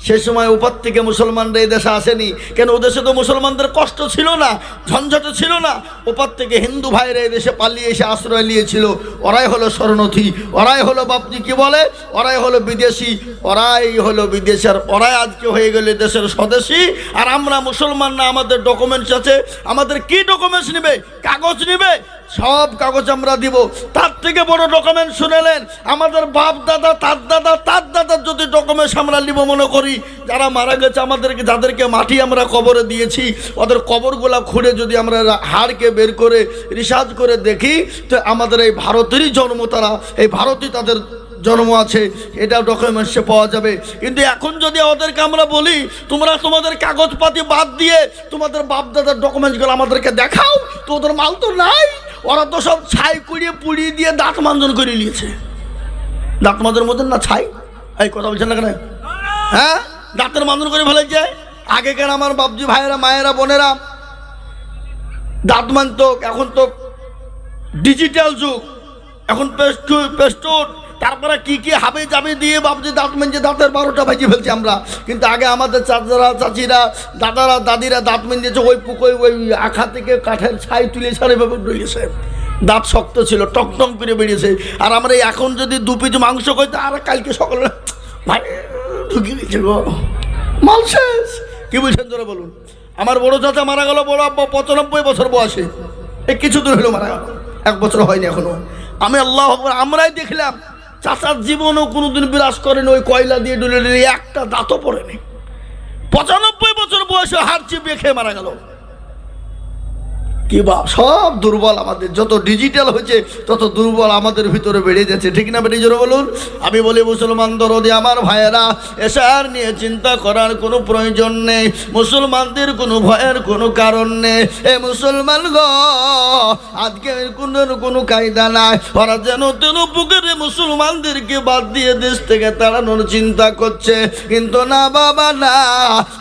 সে সময় উপর থেকে মুসলমানরা এই দেশে আসেনি। কেন? ও দেশে তো মুসলমানদের কষ্ট ছিল না, ঝঞ্ঝাট ছিল না। উপর থেকে হিন্দু ভাইরা এই দেশে পালিয়ে এসে আশ্রয় নিয়েছিল। ওরাই হলো শরণার্থী, ওরাই হলো বাপজি কি বলে, ওরাই হলো বিদেশি, ওরাই হলো বিদেশি, আর ওরাই আজকে হয়ে গেলে দেশের স্বদেশী। আর আমরা মুসলমান না, আমাদের ডকুমেন্টস আছে। আমাদের কি ডকুমেন্টস নেবে? কাগজ নেবে, সব কাগজ আমরা দিব। তার থেকে বড় ডকুমেন্ট শুনেলেন, আমাদের বাপ দাদা, তার দাদা, তার দাদার যদি ডকুমেন্টস আমরা নিব মনে করি, যারা মারা গেছে আমাদেরকে, যাদেরকে মাটি আমরা কবরে দিয়েছি, ওদের কবরগুলা খুঁড়ে যদি আমরা হাড়কে বের করে রিসার্চ করে দেখি, তো আমাদের এই ভারতেরই জন্ম, তারা এই ভারতই তাদের জন্ম আছে, এটা ডকুমেন্টসে পাওয়া যাবে। কিন্তু এখন যদি ওদেরকে আমরা বলি, তোমরা তোমাদের কাগজপাতি বাদ দিয়ে তোমাদের বাপ দাদার ডকুমেন্টসগুলো আমাদেরকে দেখাও, তো ওদের মাল তো নাই। ওরা তো সব ছাই কুড়িয়ে পুড়িয়ে দিয়ে দাঁত মাঞ্জন করে নিয়েছে। দাঁত মাঞ্জনের মধ্যে না ছাই, এই কথা বলছেন না কেন? হ্যাঁ, দাঁতের মাঞ্জন করে ফেলেছে। আগেকার আমার বাপজি ভাইয়েরা, মায়েরা, বোনেরা দাঁত মানত, এখন তো ডিজিটাল যুগ, এখন পেস্টুর, তারপরে কি কি হাবে যাবে দিয়ে বাপজি দাঁত মেঞ্জে দাঁতের 12টা বাজিয়ে ফেলছি আমরা। কিন্তু আগে আমাদের চাচারা, চাচিরা, দাদারা, দাদিরা দাঁত মেঞ্জেছে ওই পুকুরে, ওই আখা থেকে কাঠের ছাই তুলে ছাড়ে ব্যাপার রয়েছে। দাঁত শক্ত ছিল, টকটক করে বেরিয়েছে। আর আমরা এখন যদি 2 পিস মাংস খাইতে, আর কালকে সকালে ভাই ঢুকিয়ে দিচ্ছে গো, মাল শেষ। কি বলছেন তোরা বলুন? আমার বড় চাচা মারা গেল, বড় আব্বা 95 বছর বয়সে, এই কিছুদিন হলো মারা গেল, 1 বছর হয়নি এখনো। আমি আল্লাহ আমরাই দেখলাম, চাচার জীবনও কোনোদিন বিরাজ করেনি, ওই কয়লা দিয়ে ডুলে ডুলে একটা দাঁতও পড়েনি। 95 বছর বয়সে হাড় চিপিয়ে খেয়ে মারা গেল। কি বা সব দুর্বল, আমাদের যত ডিজিটাল হয়েছে তত দুর্বল আমাদের ভিতরে বেড়ে যাচ্ছে, ঠিক না বেড়ে জোরে বলুন? আমি বলি মুসলমান দরদি আমার ভাইয়েরা, এসার নিয়ে চিন্তা করার কোনো প্রয়োজন নেই, মুসলমানদের কোনো ভয়ের কোনো কারণ নেই। এ মুসলমান গো, আজকে কোনো কায়দা নাই, ওরা যেন তেন পুকুরে মুসলমানদেরকে বাদ দিয়ে দেশ থেকে তাড়ানোর চিন্তা করছে। কিন্তু না বাবা না,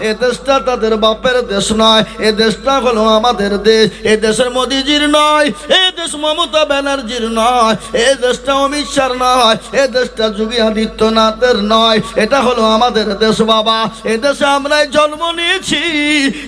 এ দেশটা তাদের বাপের দেশ নয়, এ দেশটা হলো আমাদের দেশ। এ দেশের মোদিজির নয়, এ দেশ মমতা ব্যানার্জির নয়, এ দেশটা অমিত শাহর নয়, এ দেশটা যোগী আদিত্যনাথের নয়, এটা হলো আমাদের দেশ বাবা। এ দেশে আমরাই জন্ম নিয়েছি,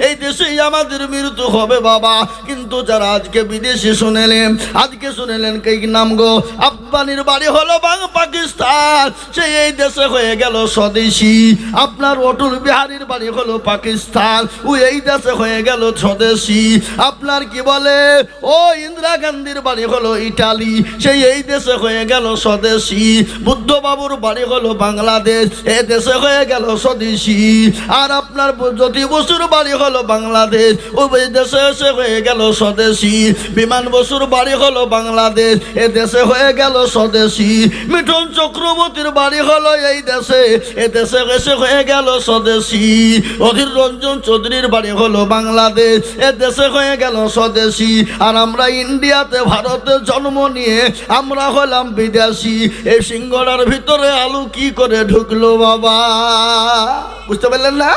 এই দেশেই আমাদের মৃত্যু হবে বাবা। কিন্তু যারা আজকে বিদেশি শুনেলেন, আজকে শুনেলেন কি নাম গো, আব্বানির বাড়ি হলো পাকিস্তান, সে এই দেশে হয়ে গেল স্বদেশী। আপনার অটল বিহারীর বাড়ি হলো পাকিস্তান, ও এই দেশে হয়ে গেল স্বদেশী। আপনার কি বলে, ও ইন্দিরা গান্ধীর বাড়ি হলো ইটালি, সেই এই দেশে হয়ে গেল স্বদেশী। বুদ্ধ বাবুর বাড়ি হলো বাংলাদেশ, এ দেশে হয়ে গেল স্বদেশী। আর আপনার জ্যোতি বসুর বাড়ি হলো বাংলাদেশ, ও এই দেশে এসে হয়ে গেল স্বদেশী। বিমান বসুর বাড়ি হলো বাংলাদেশ, এ দেশে হয়ে গেল স্বদেশী। মিঠুন চক্রবর্তীর বাড়ি হলো এই দেশে, এ দেশে এসে হয়ে গেল স্বদেশী। অধীর রঞ্জন চৌধুরীর বাড়ি হলো বাংলাদেশ, এ দেশে হয়ে গেল স্বদেশী। আর আমরা ইন্ডিয়াতে, ভারতে জন্ম নিয়ে আমরা হলাম বিদেশি। এই সিঙ্গড়ার ভিতরে আলু কি করে ঢুকলো বাবা? বুঝতে পারলেন না?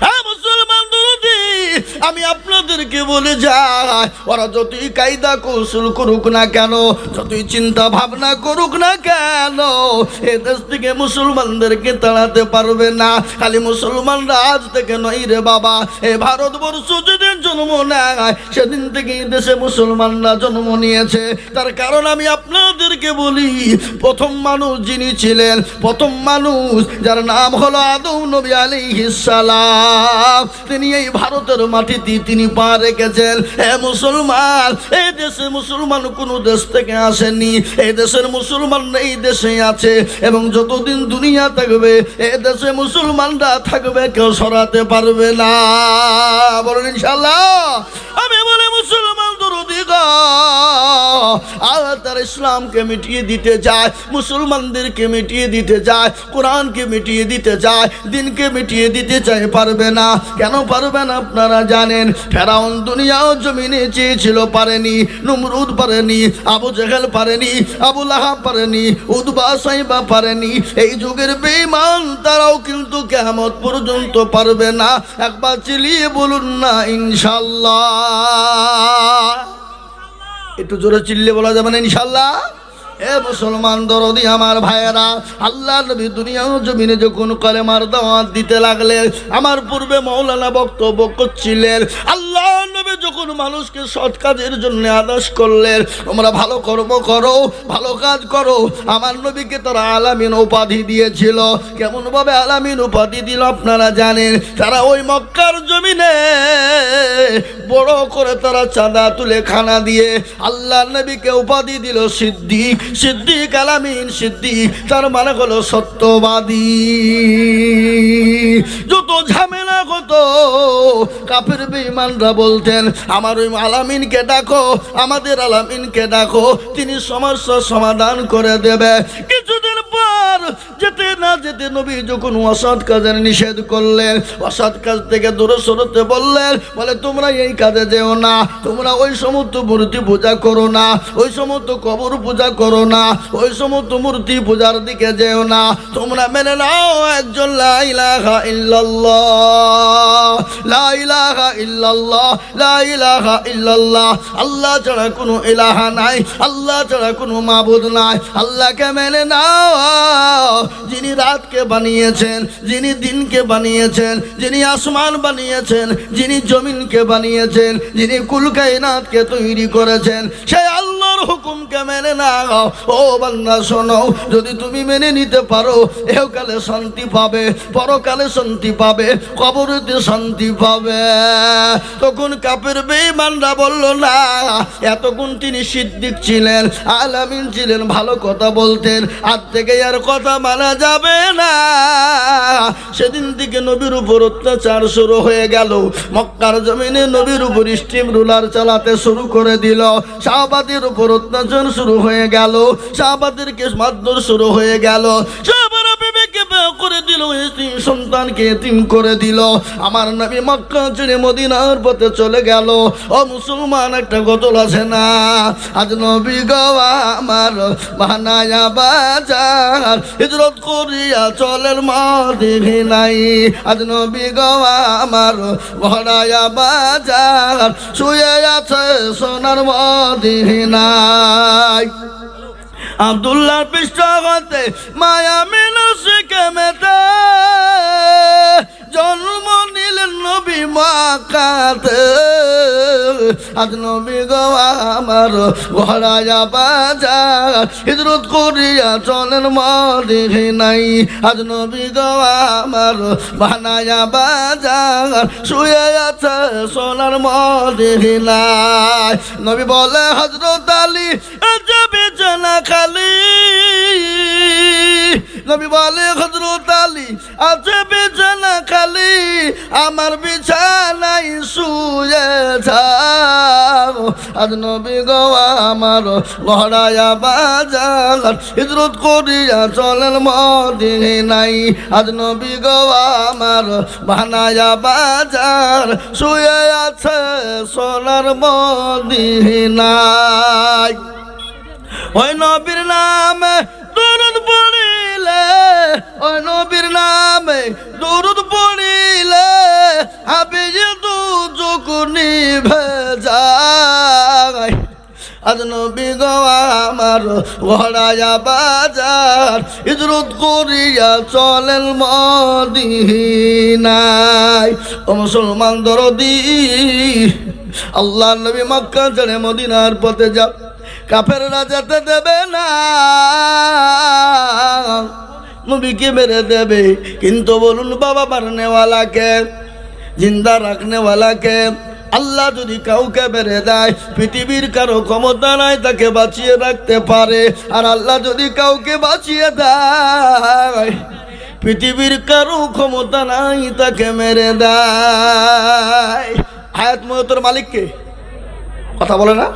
হ্যাঁ মুসলমান দরদি, আমি আপনার আপনাদেরকে বলে যায়, ওরা যতই কায়দা কৌশল করুক না কেন, যতই চিন্তা ভাবনা করুক না কেন, এ দেশ থেকে মুসলমানদেরকে তাড়াতে পারবে না। খালি মুসলমানরা আজ থেকে নয় রে বাবা, এই ভারতবর্ষ যেদিন জন্ম নেয় সেদিন থেকে এই দেশে মুসলমানরা জন্ম নিয়েছে। তার কারণ আমি আপনাদেরকে বলি, প্রথম মানুষ যিনি ছিলেন, প্রথম মানুষ যার নাম হলো আদম নবী আলাইহিস সালাম, তিনি এই ভারতের মাটিতে তিনি পা রেখেছেন। হে মুসলমান, এই দেশে মুসলমান কোনো দেশ থেকে আসেনি, এই দেশের মুসলমান এই দেশে আছে এবং যতদিন দুনিয়া থাকবে এই দেশে মুসলমানরা থাকবে, কেউ সরাতে পারবে না। বলুন ইনশাআল্লাহ। আমি বলে মুসলমান দরদি আল্লাহ তার ইসলামকে মিটিয়ে দিতে চায়, মুসলমানদেরকে মিটিয়ে দিতে চায়, কোরআনকে মিটিয়ে দিতে চায়, দিনকে মিটিয়ে দিতে চায়, পারবে না। কেন পারবে না আপনারা জানেন? ফেরাউন দুনিয়াও জমিনে চেয়েছিল, পারেনি। নমরুদ পারেনি, আবু জেহেল পারেনি, আবু লাহাব পারেনি, উতবা সাইবা পারেনি। এই যুগের বেঈমান তারাও কিন্তু কিয়ামত পর্যন্ত পারবে না। একবার চিল্লিয়ে বলুন না ইনশাআল্লাহ। একটু জোরে চিল্লে বলা যাবে না ইনশাআল্লাহ? এ মুসলমান দরদি আমার ভাইয়েরা, আল্লাহ নবী দুনিয়া জমিনে যখন কলেমার দাওয়াত দিতে লাগলেন, আমার পূর্বে মাওলানা বক্তব্য করছিলেন, আল্লাহ নবী যখন মানুষকে সৎ কাজের জন্য আদেশ করলেন, তোমরা ভালো কর্ম করো, ভালো কাজ করো, আমার নবীকে তারা আলামিন উপাধি দিয়েছিল। কেমন ভাবে আলামিন উপাধি দিল আপনারা জানেন? তারা ওই মক্কার জমিনে বড় করে তারা চাঁদা তুলে খানা দিয়ে আল্লাহ নবীকে উপাধি দিল সিদ্দিক। সিদ্দিক আলামিন সিদ্দিক তার মানে হলো সত্যবাদী। যত ঝামেলা হতো কাফের বেঈমানরা বলতেন, আমার ওই আলামিনকে ডাকো, আমাদের আলামিনকে ডাকো, তিনি সমস্যা সমাধান করে দেবে। কিছুদিন পর যেতে না যেতে নবী যখন অসৎ কাজের নিষেধ করলেন, অসৎ কাজ থেকে দূরে সরতে বললেন, বলে তোমরা এই কাজে যেও না, তোমরা ওই সমস্ত মূর্তি পূজা করো না, ওই সমস্ত কবর পূজা করো না, ওই সমস্ত মূর্তি পূজার দিকে যেও না, তোমরা মেনে নাও একজন লা ইলাহা ইল্লাল্লাহ, লা ইলাহা ইল্লাল্লাহ, লা ইলাহা ইল্লাল্লাহ, আল্লাহ ছাড়া কোনো ইলাহা নাই, আল্লাহ ছাড়া কোনো মাবুদ নাই। আল্লাহকে মেনে নাও, যিনি রাতকে বানিয়েছেন, যিনি দিনকে বানিয়েছেন, যিনি আসমান বানিয়েছেন, যিনি জমিনকে বানিয়েছেন, যিনি কুল কায়নাতকে তৈরি করেছেন, সেই আল্লাহর হুকুমকে মেনে নাও। ও বান্দা শোনো, যদি তুমি মেনে নিতে পারো, এহকালে শান্তি পাবে, পরকালে শান্তি পাবে, কবরেতে শান্তি পাবে। তখন কাফের বেঈমানরা বলল না, এতক্ষণ তিনি সিদ্দিক ছিলেন, আলামিন ছিলেন, ভালো কথা বলতেন, আজ থেকে আর কথা মানা যাবে না। সেদিন থেকে নবীর উপর অত্যাচার শুরু হয়ে গেল। মক্কার জমিনে নবীর উপর স্টিম রুলার চালাতে শুরু করে দিল। সাহাবাদের উপর অত্যাচার শুরু হয়ে গেল, সাহাবাদের কেস মারধর শুরু হয়ে গেল। সাহাবারা বিবেকে বের করে দিল, এতিম সন্তানকে এতিম করে দিল। আমার নবী মক্কা ছেড়ে মদিনার পথে চলে গেল। ও মুসলমান, একটা গজল আছে না, আজ নবী গো আমার বানায়া বাজার, হিজরত করিয়া চলেন মদিনায়। আজ নবী গো আমার বানায়া বাজার, শুয়ে আছে সোনার মদিনায়। আব্দুল্লাহর পৃষ্ঠগতে মায়া মিলন শিখে মেতে, জন্ম নিলেন নবী মক্কাতে। আজ নবী গো আমার ঘরায়া বাজার, হিজরত করিয়া চলেন মদিনায়। আজ নবী গো আমার বানায়া বাজার, শুয়ে আছে সোনার মদিনায়। নবী বলে হযরত আলী যাবে জানা খালি, নবী বলে হযরত আলী আছে বিছানা খালি, আমার বিছানায় শুয়ে থাক। আজ নবী গো আমার ঘরায়া বাজার, হিজরত করিয়া চলেন মদিনায়। আজ নবী গো আমার বানায়া বাজার, শুয়ে আছে সোনার মদিনায়। ওই নবীর নামে দরুদ পড়িলে, ওই নবীর নামে দরুদ পড়িলে, হাবিজ দু চোখ আজ নবী গো আমার ঘোড়ায়া বাজার হিজরত করিয়া চলেন মদিনায়। ও মুসলমান দরদি, আল্লাহ নবী মক্কা ছেড়ে মদিনার পথে যাও, কাফেররা যেতে দেবে না, নবীকে মেরে দেবে। কিন্তু বলুন বাবা, মারনেওয়ালাকে, জিন্দা রাখনেওয়ালাকে আল্লাহ যদি কাউকে বেড়ে দেয়, পৃথিবীর কারো ক্ষমতা নাই তাকে বাঁচিয়ে রাখতে পারে। আর আল্লাহ যদি কাউকে বাঁচিয়ে দেয়, পৃথিবীর কারো ক্ষমতা নাই তাকে মেরে দেয়। হায়াত ময়তের মালিককে কথা বলে না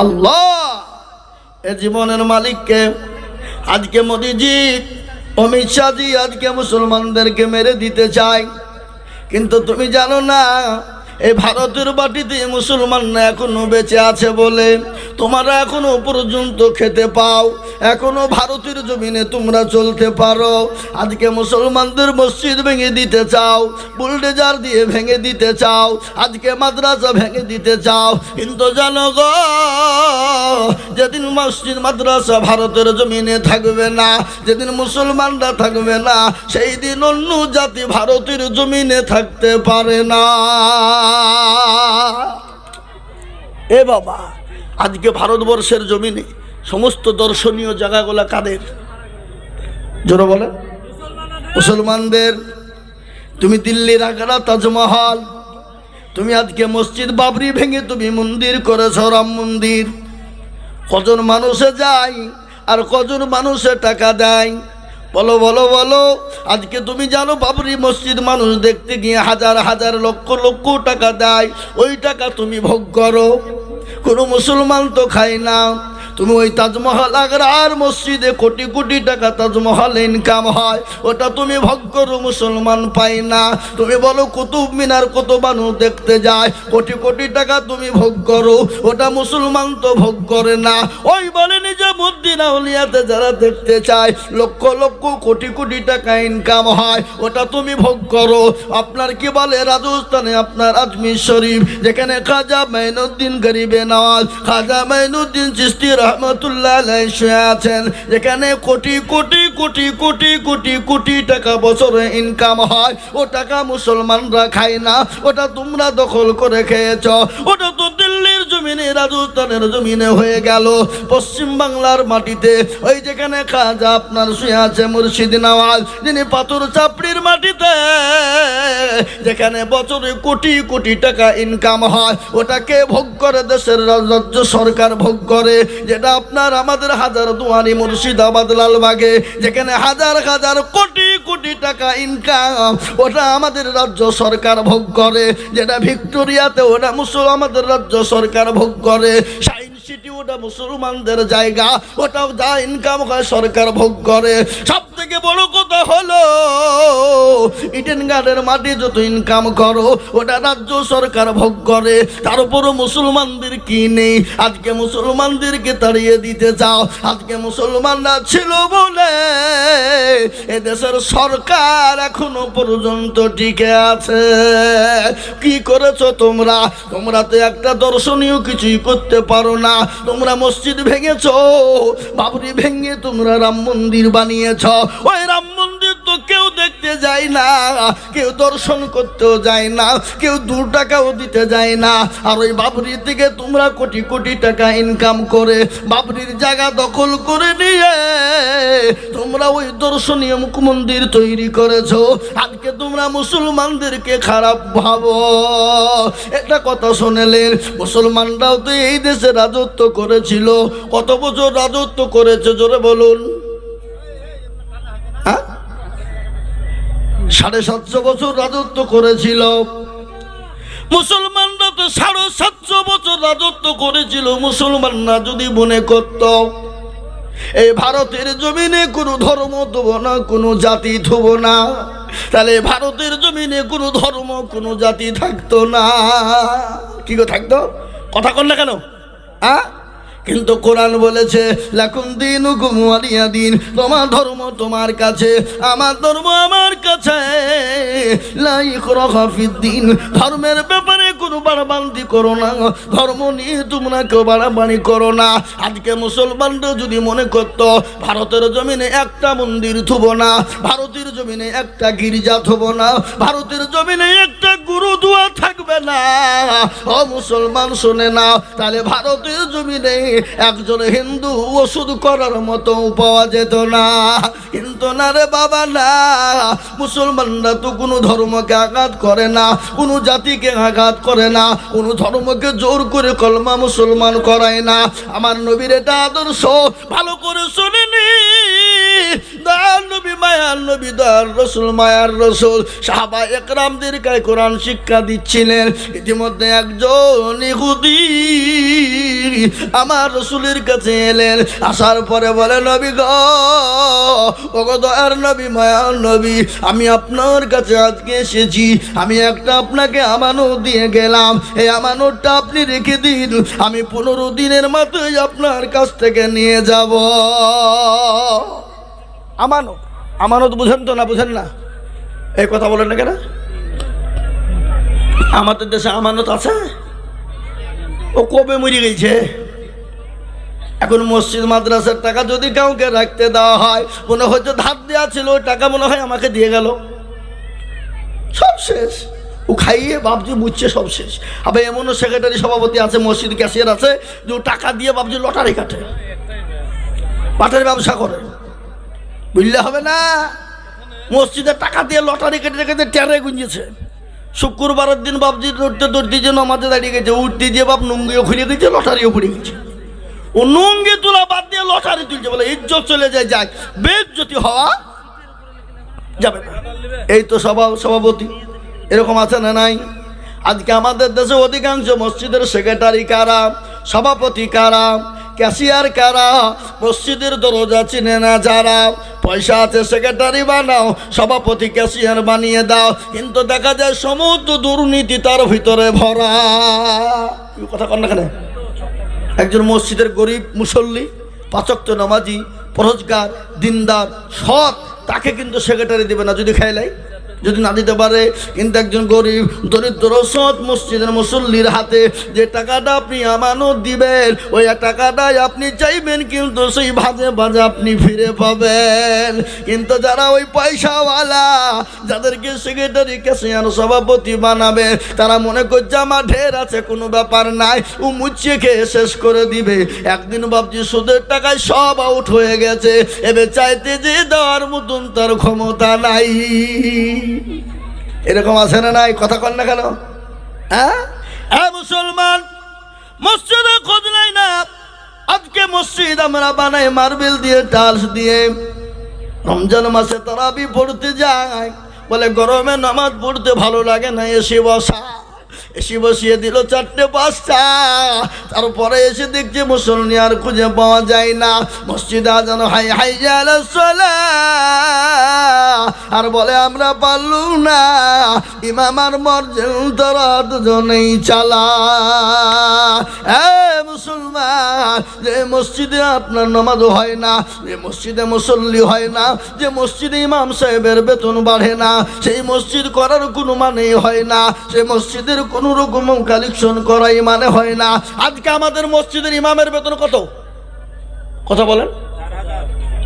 আল্লাহ, এ জীবনের মালিককে। আজকে মোদিজি, অমিত শাহজি আজকে মুসলমানদেরকে মেরে দিতে চায়, কিন্তু তুমি জানো না এই ভারতের মাটিতে মুসলমানরা এখনো বেঁচে আছে বলে তোমরা এখনো পর্যন্ত খেতে পাও, এখনো ভারতের জমিনে তোমরা চলতে পারো। আজকে মুসলমানদের মসজিদ ভেঙে দিতে চাও, বুলডোজার দিয়ে ভেঙে দিতে চাও, আজকে মাদ্রাসা ভেঙে দিতে চাও, কিন্তু জানো গো, যেদিন মসজিদ মাদ্রাসা ভারতের জমিনে থাকবে না, যেদিন মুসলমানরা থাকবে না, সেই দিন অন্য জাতি ভারতের জমিনে থাকতে পারে না। এ বাবা, আজকে ভারতবর্ষের জমিনে সমস্ত দর্শনীয় জায়গাগুলা কাদের? জোরে বলে মুসলমানদের। তুমি দিল্লির আগ্রা তাজমহল, তুমি আজকে মসজিদ বাবরি ভেঙে তুমি মন্দির করেছ, রাম মন্দির। কজন মানুষে যায় আর কজন মানুষে টাকা দেয়? বলো বলো বলো। আজকে তুমি জানো বাবরি মসজিদ মানুষ দেখতে গিয়ে হাজার হাজার লক্ষ লক্ষ টাকা দেয়, ওই টাকা তুমি ভোগ করো। কোনো মুসলমান তো খায় না। তুমি ওই তাজমহল আগ্রার মসজিদে কোটি কোটি টাকা তাজমহল ইনকাম হয়, ওটা তুমি ভোগ করো, মুসলমান পাই না। তুমি বলো কুতুব মিনার কত মানুষ দেখতে যায়, কোটি কোটি টাকা তুমি ভোগ করো, ওটা মুসলমান তো ভোগ করে না। ওই বলে নিজামুদ্দিন আউলিয়াতে যারা দেখতে চায় লক্ষ লক্ষ কোটি কোটি টাকা ইনকাম হয়, ওটা তুমি ভোগ করো। আপনার কি বলে রাজস্থানে আপনার আজমির শরীফ, যেখানে খাজা মাইনুদ্দিন গরিবে নওয়াজ, খাজা মাইনুদ্দিন চিশতি রহমতুল্লাহ আলাইহি শুয়ে আছেন, যেখানে কোটি কোটি কোটি কোটি কোটি কোটি টাকা বছরে ইনকাম হয়, ও টাকা মুসলমানরা খায় না, ওটা তোমরা দখল করে খেয়েছ। ওটা তো দিল্লির জমিনে, রাজস্থানের জমিনে হয়ে গেল, পশ্চিম বাংলার মাটিতে। ওই যেখানে খাজা আপনার শুয়ে আছে মুর্শিদ নওয়াজ, যিনি পাথর চাপড়ির মাটিতে, যেখানে বছরে কোটি কোটি টাকা ইনকাম হয়, ওটাকে ভোগ করে দেশের রাজ্য সরকার ভোগ করে। যেটা আপনার আমাদের হাজার দুয়ারি মুর্শিদাবাদ লালবাগে, যেখানে হাজার হাজার কোটি কোটি টাকা ইনকাম, ওটা আমাদের রাজ্য সরকার ভোগ করে। যেটা ভিক্টোরিয়াতে, ওটা আমাদের রাজ্য সরকার ভোগ করে। সায়েন্স সিটি, ওটা মুসলমানদের জায়গা, ওটাও যা ইনকাম হয় সরকার ভোগ করে। সব থেকে বড় কথা হলো ইডেন গার্ডের মাটি যত ইনকাম করো, ওটা রাজ্য সরকার ভোগ করে। তার উপরও মুসলমানদের কি নেই? আজকে মুসলমানদেরকে তাড়িয়ে দিতে চাও। আজকে মুসলমানরা ছিল বলে এদেশের সরকার এখনো পর্যন্ত টিকে আছে। কি করেছো তোমরা? তোমরা তো একটা দর্শনীয় কিছুই করতে পারো না। তোমরা মসজিদ ভেঙেছ, বাবরি ভেঙে তোমরা রাম মন্দির বানিয়েছ। ওই রাম মন্দির তো কেউ দেখতে যায় না, কেউ দর্শন করতেও যায় না, কেউ 2 টাকাও দিতে যায় না। আর ওই বাবরি থেকে তোমরা কোটি কোটি টাকা ইনকাম করে বাবরির জায়গা দখল করে নিয়ে তোমরা ওই দর্শনীয় মুখ মন্দির তৈরি করেছো। আজকে তোমরা মুসলমানদেরকে খারাপ ভাবো, একটা কথা শুনেলেন? মুসলমানরাও তো এই দেশে রাজত্ব করেছিল। কত বছর রাজত্ব করেছে জোরে বলুন? 750 বছর রাজত্ব করেছিল মুসলমানরা। তো 750 বছর রাজত্ব করেছিল মুসলমানরা। যদি মনে করত এই ভারতের জমিনে কোনো ধর্ম দেব না, কোনো জাতি থব না, তাহলে ভারতের জমিনে কোনো ধর্ম কোনো জাতি থাকতো না। কি গো থাকতো? কথা কর না কেন? কিন্তু কোরআন বলেছে লাকুম দীনুকুম ওয়ালিয়া দীন, তোমার ধর্ম তোমার কাছে, আমার ধর্ম আমার কাছে। লা ইকরাহা ফিদ্দীন, ধর্মের ব্যাপারে কোনো বাড়াবাড়ি করো না, ধর্ম নিয়ে তোমরা কেউ বাড়াবাড়ি করো না। আজকে মুসলমানরা যদি মনে করত ভারতের জমিনে একটা মন্দির থুব না, ভারতের জমিনে একটা গির্জা থুব না, ভারতের জমিনে একটা গুরুদুয়ার থাকবে না, ও মুসলমান শুনে না, তাহলে ভারতের জমিনে একজন হিন্দু ওষুধ করার মতো পাওয়া যেত না। কিন্তু না রে বাবা, না, মুসলমানরা তো কোনো ধর্মকে আঘাত করে না, কোনো জাতিকে আঘাত করে না, কোনো ধর্মকে জোর করে কলমা মুসলমান করায় না। আমার নবীর এটা আদর্শ ভালো করে শুনিনি। দয়ার নবী মায়ার নবী, দয়ার রসুল মায়ার রসুল সাহাবা একরামদেরকে কোরআন শিক্ষা দিচ্ছিলেন। ইতিমধ্যে একজন ইহুদি আমার রসুলের কাছে এলেন, আসার পরে বলে, নবী গো, ওগো দয়ার নবী মায়ার নবী, আমি আপনার কাছে আজকে এসেছি, আমি একটা আপনাকে আমানত দিয়ে গেলাম, এই আমানতটা আপনি রেখে দিন, আমি 15 দিনের মাথায় আপনার কাছ থেকে নিয়ে যাব। আমানত, আমানত বুঝেন তো না? বুঝেন না? এই কথা বলেন না কেন? আমাদের দেশে আমানত আছে? ও কবে মরে গেছে? এখন মসজিদ মাদ্রাসার টাকা যদি কাউকে রাখতে দেওয়া হয়, মনে হচ্ছে ধার দেওয়া ছিল, ওই টাকা মনে হয় আমাকে দিয়ে গেল, সব শেষ। ও খাইয়ে বাপজি বুঝছে সব শেষ। আবার এমনও সেক্রেটারি সভাপতি আছে, মসজিদ ক্যাশিয়ার আছে, যে ও টাকা দিয়ে বাপজি লটারি কাটে, পাটের ব্যবসা করে। বুঝলে হবে না? মসজিদের টাকা দিয়ে লটারি কেটে কেটে টেরে গুঞ্জেছে। শুক্রবারের দিন বাপজি দৌড়তে দৌড়তে যে নামাজে দাঁড়িয়ে গেছে, উঠতে দিয়ে বাপ নুঙ্গিও খুলে গেছে, লটারিও পড়ে গেছে। ও নুঙ্গি তোলা বাদ দিয়ে লটারি তুলছে, বলে ইজ্জত চলে যায়, যাক বেইজ্জতি হওয়া যাবে না। এই তো সভাপতি এরকম আছে না নাই? আজকে আমাদের দেশে অধিকাংশ মসজিদের সেক্রেটারি কারা, সভাপতি কারা, ক্যাশিয়ার কারা, মসজিদের দরজা চিনে না যারা, পয়সা আছে সেক্রেটারি বানাও, সভাপতি ক্যাশিয়ার বানিয়ে দাও, কিন্তু দেখা যায় সমস্ত দুর্নীতি তার ভিতরে ভরা। কথা কন না কেন? একজন মসজিদের গরিব মুসল্লি, 5 ওয়াক্ত নামাজি, পরহেজগার, দিনদার, সৎ, তাকে কিন্তু সেক্রেটারি দেবে না যদি খাইলাই, যদি না দিতে পারে। কিন্তু একজন গরিব দরিদ্র সৎ মসজিদের মুসল্লির হাতে যে টাকাটা আপনি আমানত দিবেন, ওই টাকাটাই আপনি চাইবেন, কিন্তু সেই ভাজে ভাজে আপনি ফিরে পাবেন। কিন্তু যারা ওই পয়সাওয়ালা, যাদেরকে সেক্রেটারি ক্যাশিয়ার সভাপতি বানাবে, তারা মনে করছে আমার ঢের আছে, কোনো ব্যাপার নাই, ও মুচিয়ে খেয়ে শেষ করে দিবে। একদিন ভাবছি সুদের টাকায় সব আউট হয়ে গেছে, এবার চাইতে যে দেওয়ার মতন তার ক্ষমতা নাই। এরকম আছে না নাই? কথা কন না কেন? হ্যাঁ মুসলমান, মসজিদে খোঁজ নাই না। আজকে মসজিদ আমরা বানাই মার্বেল দিয়ে, টাইলস দিয়ে। রমজান মাসে তারাবি পড়তে যায়, বলে গরমে নামাজ পড়তে ভালো লাগে না, এসে বসা। এসে বসিয়ে দিল 4টে-5টা, তারপরে এসে দেখছে মুসল্লি আর খুঁজে পাওয়া যায় না। মসজিদে আজান হাই হাই আলাস সালাহ, আর বলে আমরা পারলুম না, ইমাম আর মর্জিন তারা দুজনেই চালা। মুসলমান, যে মসজিদে আপনার নামাজ হয় না, যে মসজিদে মুসল্লি হয় না, যে মসজিদে ইমাম সাহেবের বেতন বাড়ে না, সেই মসজিদ করার কোনো মানেই হয় না, সেই মসজিদের কোনো রকম কালেকশন করাই মানে হয় না। আজকে আমাদের মসজিদের ইমামের বেতন কত? কথা বলেন?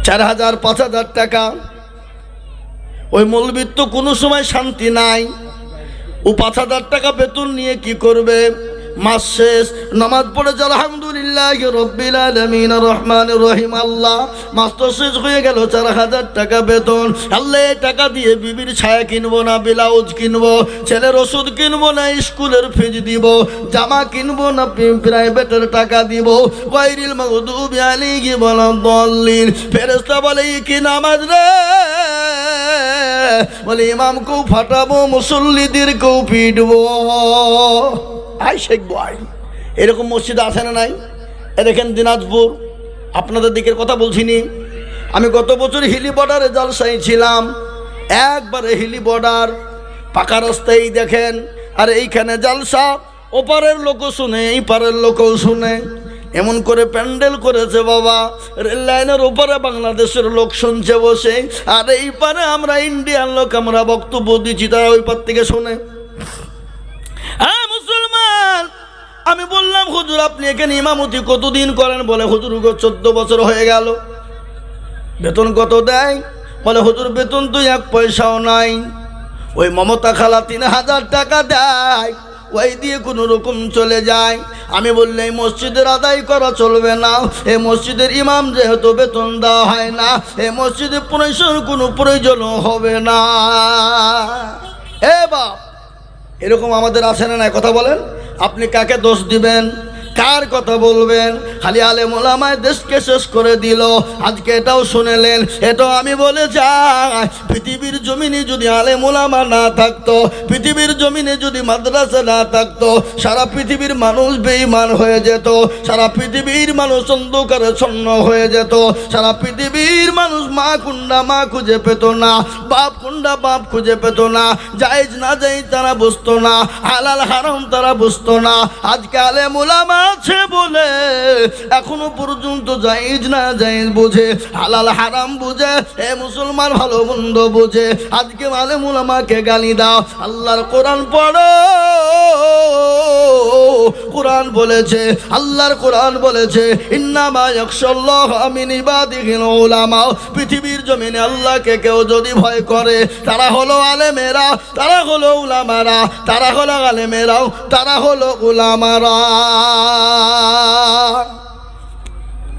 4000, 5000 টাকা। ওই মৌলবীর তো কোনো সময় শান্তি নাই। ও 5000 টাকা বেতন নিয়ে কি করবে? মাস শেষ নামাজ পড়ে যে আলহামদুলিল্লাহ রব্বিল আলামিন রহমানির রহিম, আল্লাহ, মাস তো শেষ হয়ে গেল, 4000 টাকা বেতন। আল্লাহ, টাকা দিয়ে বিবির ছায়া কিনবো না, ব্লাউজ কিনবো, ছেলের ওষুধ কিনবো না, স্কুলের ফিজ দিব, জামা কিনবো না, প্রাইভেটের টাকা দিব। গায়রিল মাগদুবি আলাইহিম ওয়ালাদ-দাল্লিন। ফেরেশতা বলে কি নামাজ রে? বলে ইমামকেও ফাটাবো, মুসল্লিদেরকেও পিটবো। আই শিখবো আই। এরকম মসজিদ আছে না নাই? এ দেখেন দিনাজপুর, আপনাদের দিকের কথা বলছিনি। আমি গত বছর হিলি বর্ডারে জলসাই ছিলাম, একবারে হিলি বর্ডার, পাকা রাস্তায় দেখেন, আর এইখানে জলসা, ওপারের লোকও শুনে, এই পারের লোকও শুনে। এমন করে প্যান্ডেল করেছে বাবা, রেল লাইনের উপরে বাংলাদেশের লোক শুনছে বসে, আর এই পারে আমরা ইন্ডিয়ান লোক, আমরা বক্তব্য দিচ্ছি, তারা ওই পার থেকে শোনে। হ্যাঁ মুসলমান, হুজুর আপনি এখানে ইমামতি কতদিন করেন? বলে হুজুর 14 বছর হয়ে গেল। বেতন কত দেয়? বলে হুজুর বেতন তো 1 পয়সাও নাই। ওই মমতা খালা 3000 টাকা দেয়, ওই দিয়ে কোনো রকম চলে যায়। আমি বললে এই মসজিদের আদায় করা চলবে না, এই মসজিদের ইমাম যেহেতু বেতন দেওয়া হয় না, এই মসজিদে পয়সার কোনো প্রয়োজন হবে না। এ বাপ, এরকম আমাদের আছে না? নাই কথা বলেন। আপনি কাকে দোষ দিবেন, কার কথা বলবেন? খালি আলেম ওলামায় দেশকে শেষ করে দিল। আজকে এটাও শুনেলেন, এটাও আমি বলে যাই, পৃথিবীর জমিনে যদি আলেম ওলামা না থাকতো, পৃথিবীর জমিনে যদি মাদ্রাসা না থাকতো, সারা পৃথিবীর মানুষ বেঈমান হয়ে যেত, সারা পৃথিবীর মানুষ অন্ধকারে ছন্ন হয়ে যেত, সারা পৃথিবীর মানুষ মা কুন্ডা মা খুঁজে পেত না, বাপ কুন্ডা বাপ খুঁজে পেত না, জায়েজ না জায়েজ তারা বুঝতো না, হালাল হারাম তারা বুঝতো না। আজকে আলেম ওলামা আছে বলে এখনো পর্যন্ত জায়েজ না জায়েজ বুঝে, হালাল হারাম বুঝে, এ মুসলমান ভালো মন্দ বুঝে। আজকে আলেম ওলামাকে গালি দাও। আল্লাহর কোরআন পড়ো, কোরআন বলেছে, আল্লাহর কোরআন বলেছে ইন্নামা ইয়াখশাল্লাহ মিন ইবাদিহিল উলামা। পৃথিবীর জমিনে আল্লাহকে কেউ যদি ভয় করে, তারা হলো আলেমেরা, তারা হলো উলামারা, তারা হলো আলেমেরাও, তারা হলো উলামারা।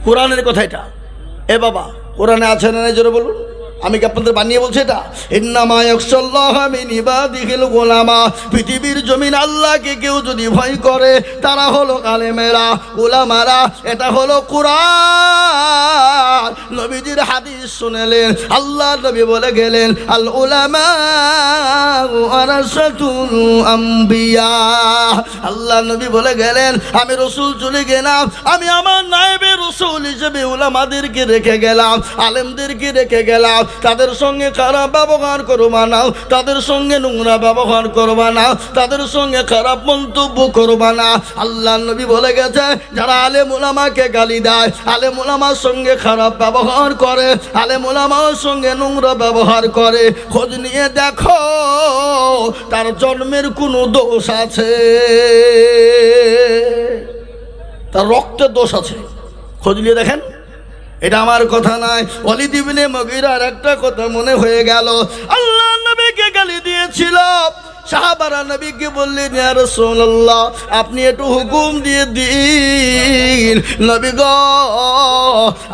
কোরআনের কথা এটা। এ বাবা, কোরআনে আছে না নাই জোরে বলুন। আমি কি আপনাদের বানিয়ে বলছি এটা? ইন্নামা ইয়াখশাল্লাহ মিন ইবাদিহিল উলামা। পৃথিবীর জমিন আল্লাহকে কেউ যদি ভয় করে, তারা হলো আলেমেরা, উলামারা। এটা হলো কোরআন। নবীজির হাদিস শুনেলেন, আল্লাহ নবী বলে গেলেন আল উলামা ওয়ারাসাতুল আম্বিয়া। আল্লাহ নবী বলে গেলেন আমি রাসূল চলে গেলাম, আমি আমার নায়েবে রাসূল হিসেবে উলামাদেরকে রেখে গেলাম, আলেমদেরকে রেখে গেলাম। তাদের সঙ্গে খারাপ ব্যবহার করবা না, তাদের সঙ্গে নোংরা ব্যবহার করবা না, তাদের সঙ্গে খারাপ মন্তব্য করবা না। আল্লাহ নবী বলে গেছে যারা আলেম ওলামাকে গালি দেয়, আলেম ওলামার সঙ্গে খারাপ ব্যবহার করে, আলেম ওলামার সঙ্গে নোংরা ব্যবহার করে, খোঁজ নিয়ে দেখো তার জন্মের কোনো দোষ আছে, তার রক্তের দোষ আছে, খোঁজ নিয়ে দেখেন। এটা আমার কথা নয়। ওয়ালিদ ইবনে মুগীরার একটা কথা মনে হয়ে গেল। আল্লাহ নবীকে গালি দিয়েছিল, সাহাবারা নবীকে বললেন ইয়া রাসূলুল্লাহ আপনি একটু হুকুম দিয়ে দিন, নবী গো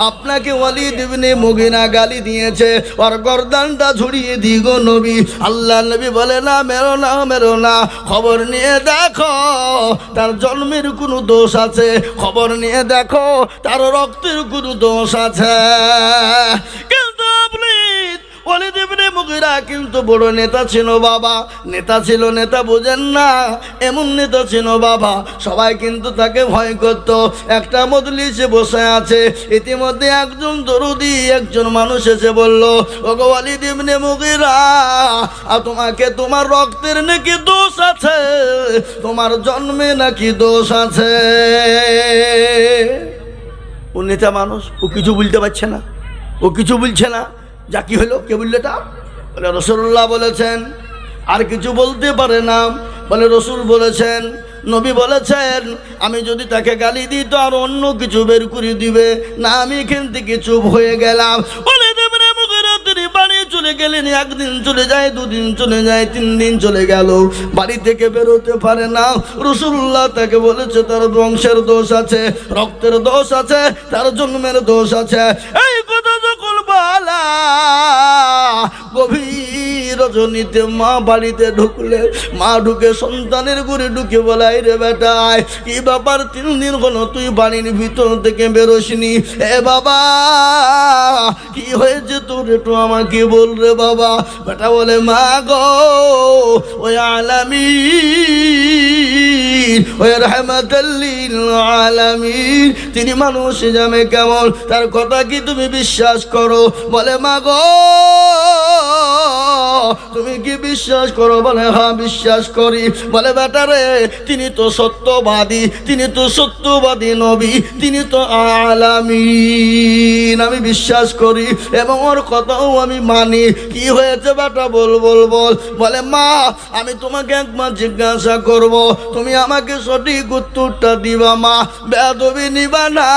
আপনাকে ওয়ালিদ ইবনে মুগীরা গালি দিয়েছে, ওর গর্দানটা ঝুড়িয়ে দিই গো নবী। আল্লাহ নবী বলে না, মেরো না, মেরো না, খবর নিয়ে দেখো তার জন্মের কোনো দোষ আছে, খবর নিয়ে দেখো তার রক্তের কোনো দোষ আছে। কিন্তু আপনি ওয়ালিদ ইবনে মুগীরা কিন্তু বড় নেতা ছিল বাবা, নেতা ছিল, নেতা বোঝেন না, এমন নেতা ছিল বাবা, সবাই কিন্তু তাকে ভয় করত। একটা মজলিসে বসে আছে, ইতিমধ্যে একজন দরুদি একজন মানুষ এসে বলল ওগো ওয়ালিদ ইবনে মুগীরা তোমাকে তোমার রক্তের নাকি দোষ আছে, তোমার জন্মে নাকি দোষ আছে। ও নেতা মানুষ, ও কিছু বলতে পারছে না, ও কিছু বলছে না। যা কি হলো, কে বললো এটা? বলে রাসূলুল্লাহ বলেছেন। আর কিছু বলতে পারে না, বলে রাসূল বলেছেন, নবী বলেছেন আমি যদি তাকে গালি দিই তো আর অন্য কিছু বের করে দিবে না। আমি এখান থেকে চুপ হয়ে গেলাম। বলে দেবরে মুগীরা তিনি বাড়ি চলে গেলেন। একদিন চলে যায়, দুদিন চলে যায়, 3 দিন চলে গেল, বাড়ি থেকে বেরোতে পারে না। রাসূলুল্লাহ তাকে বলেছে তার বংশের দোষ আছে, রক্তের দোষ আছে, তার জন্মের দোষ আছে। এই কথা যখন বলা গভীর রজনীতে মা বাড়িতে ঢুকলে, মা ঢুকে সন্তানের ঘরে ঢুকে বলাই রে বেটায় কি ব্যাপার, 3 দিন হলো তুই বাড়ির ভিতর থেকে বেরোসনি, এ বাবা কি হয়েছে তোর একটু আমাকে বল রে বাবা। বেটা বলে মা গো ওই আলামিন ওই রাহমাতাল লিল আলামিন তিনি মানুষ জামে কেমন, তার কথা কি তুমি বিশ্বাস করো? বলে মা গো তুমি কি বিশ্বাস করো? বলে হ্যাঁ বিশ্বাস করি। বলে বেটা রে, তিনি তো সত্যবাদী, তিনি তো সত্যবাদী নবী, তিনি তো আলামিন। আমি বিশ্বাস করি এবং ওর কথাও আমি মানি। কি হয়েছে বেটা বল বল বল। বলে মা, আমি তোমাকে একবার জিজ্ঞাসা করব, তুমি আমাকে সঠিক উত্তরটা দিবা মা, বেয়াদবি নিবা না।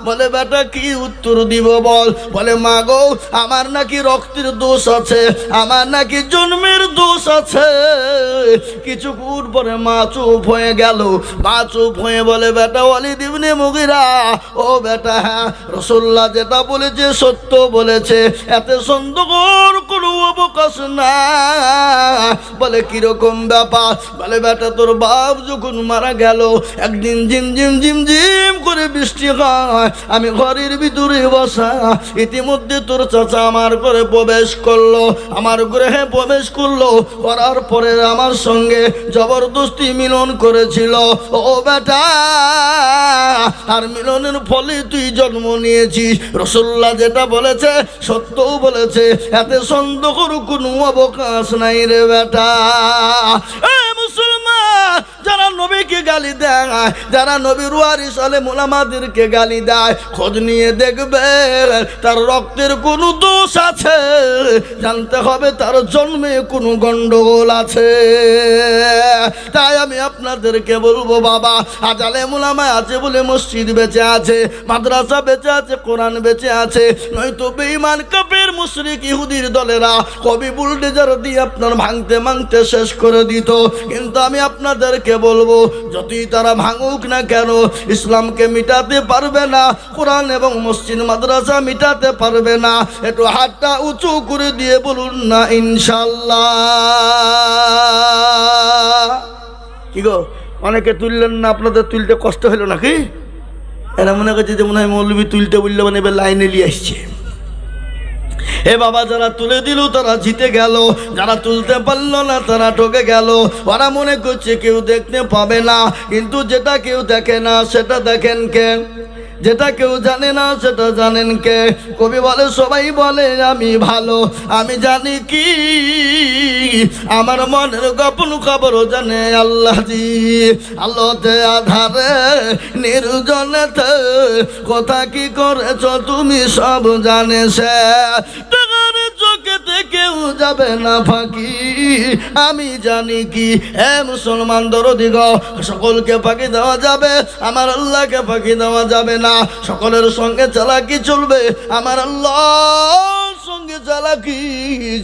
বলে বেটা কি উত্তর দিব বল। বলে মা গো, আমার নাকি রক্তের দোষ আছে, আমার নাকি জন্মের দোষ আছে। কিছুক্ষণ পরে মা চুপ হয়ে গেল। মা চুপ হয়ে বলে বেটা ওয়ালিদ ইবনে মুগিরা, ও বেটা হ্যাঁ, রাসূলুল্লাহ যেটা বলেছে সত্য বলেছে, এতে সন্দেহের কোনো অবকাশ না। বলে কিরকম ব্যাপার? বলে বেটা তোর বাপ যখন মারা গেল, একদিন ঝিম ঝিম ঝিম ঝিম করে বৃষ্টি হয়, আমি ঘরের ভিতরে বসা, ইতিমধ্যে তোর চাচা আমার ঘরে প্রবেশ করলো, আমার গৃহে প্রবেশ করলো, করার পরে আমার সঙ্গে জবরদস্তি মিলন করেছিল। ও বেটা, আর মিলনের ফলে তুই জন্ম নিয়েছিস। রাসূলুল্লাহ যেটা বলেছে সত্যও বলেছে, এতে সন্দেহের কোনো অবকাশ নাই রে বেটা। মুসলমান, যারা নবীকে গালি দেয়, যারা নবীর ওয়ারিস আলেম উলামাদেরকে গালি দেয়, খোঁজ নিয়ে দেখবে তার রক্তের কোনো দোষ আছে, জানতে হবে তার জন্মে কোনো গন্ডগোল আছে। তাই আমি আপনাদেরকে বলবো বাবা, আজ আলেম উলামা আছে বলে মসজিদ বেঁচে আছে, মাদ্রাসা বেঁচে আছে, কোরআন বেঁচে আছে, নয়তো বেঈমান কাফের মুশরিক ইহুদির দলেরা কবি বুলডোজার দিয়ে আপনার ভাঙতে ভাঙতে শেষ করে দিত। কিন্তু আমি আপনাদেরকে বলবো, যতই তারা ভাঙুক না কেন, ইসলামকে মিটাতে পারবে না, কোরআন এবং মসজিদ মাদ্রাসা মিটাতে পারবে না। একটু হাতটা উঁচু করে দিয়ে বলুন না ইনশাল্লাহ। কি গো, অনেকে তুললেন না, আপনাদের তুলতে কষ্ট হলো নাকি? এরা মনে করছে যে মনে হয় মৌলবি তুলতে বললে মানে এবার লাইনে নিয়ে আসছে। হে বাবা, যারা তুলে দিল তারা জিতে গেল, যারা তুলতে পারলো না তারা ঠকে গেল। ওরা মনে করছে কেউ দেখতে পাবে না, কিন্তু যেটা কেউ দেখে না সেটা দেখেন কে? যেটা কেউ জানে না সেটা জানেন কে? কবি বলে সবাই বলে আমি ভালো, আমি জানি কি আমার মনের গোপন খবর জানে আল্লাহ জি। আলোতে আধারে নির্জনেতে কথা কি করেছ তুমি সব জানে সে, চোখেতে কেউ যাবে না ফাঁকি, আমি জানি কি। হে মুসলমান দরদি গো, সকলকে ফাঁকি দেওয়া যাবে, আমার আল্লাহকে ফাঁকি দেওয়া যাবে না। সকলের সঙ্গে চালাকি চলবে, আমার আল্লাহর সঙ্গে চালাকি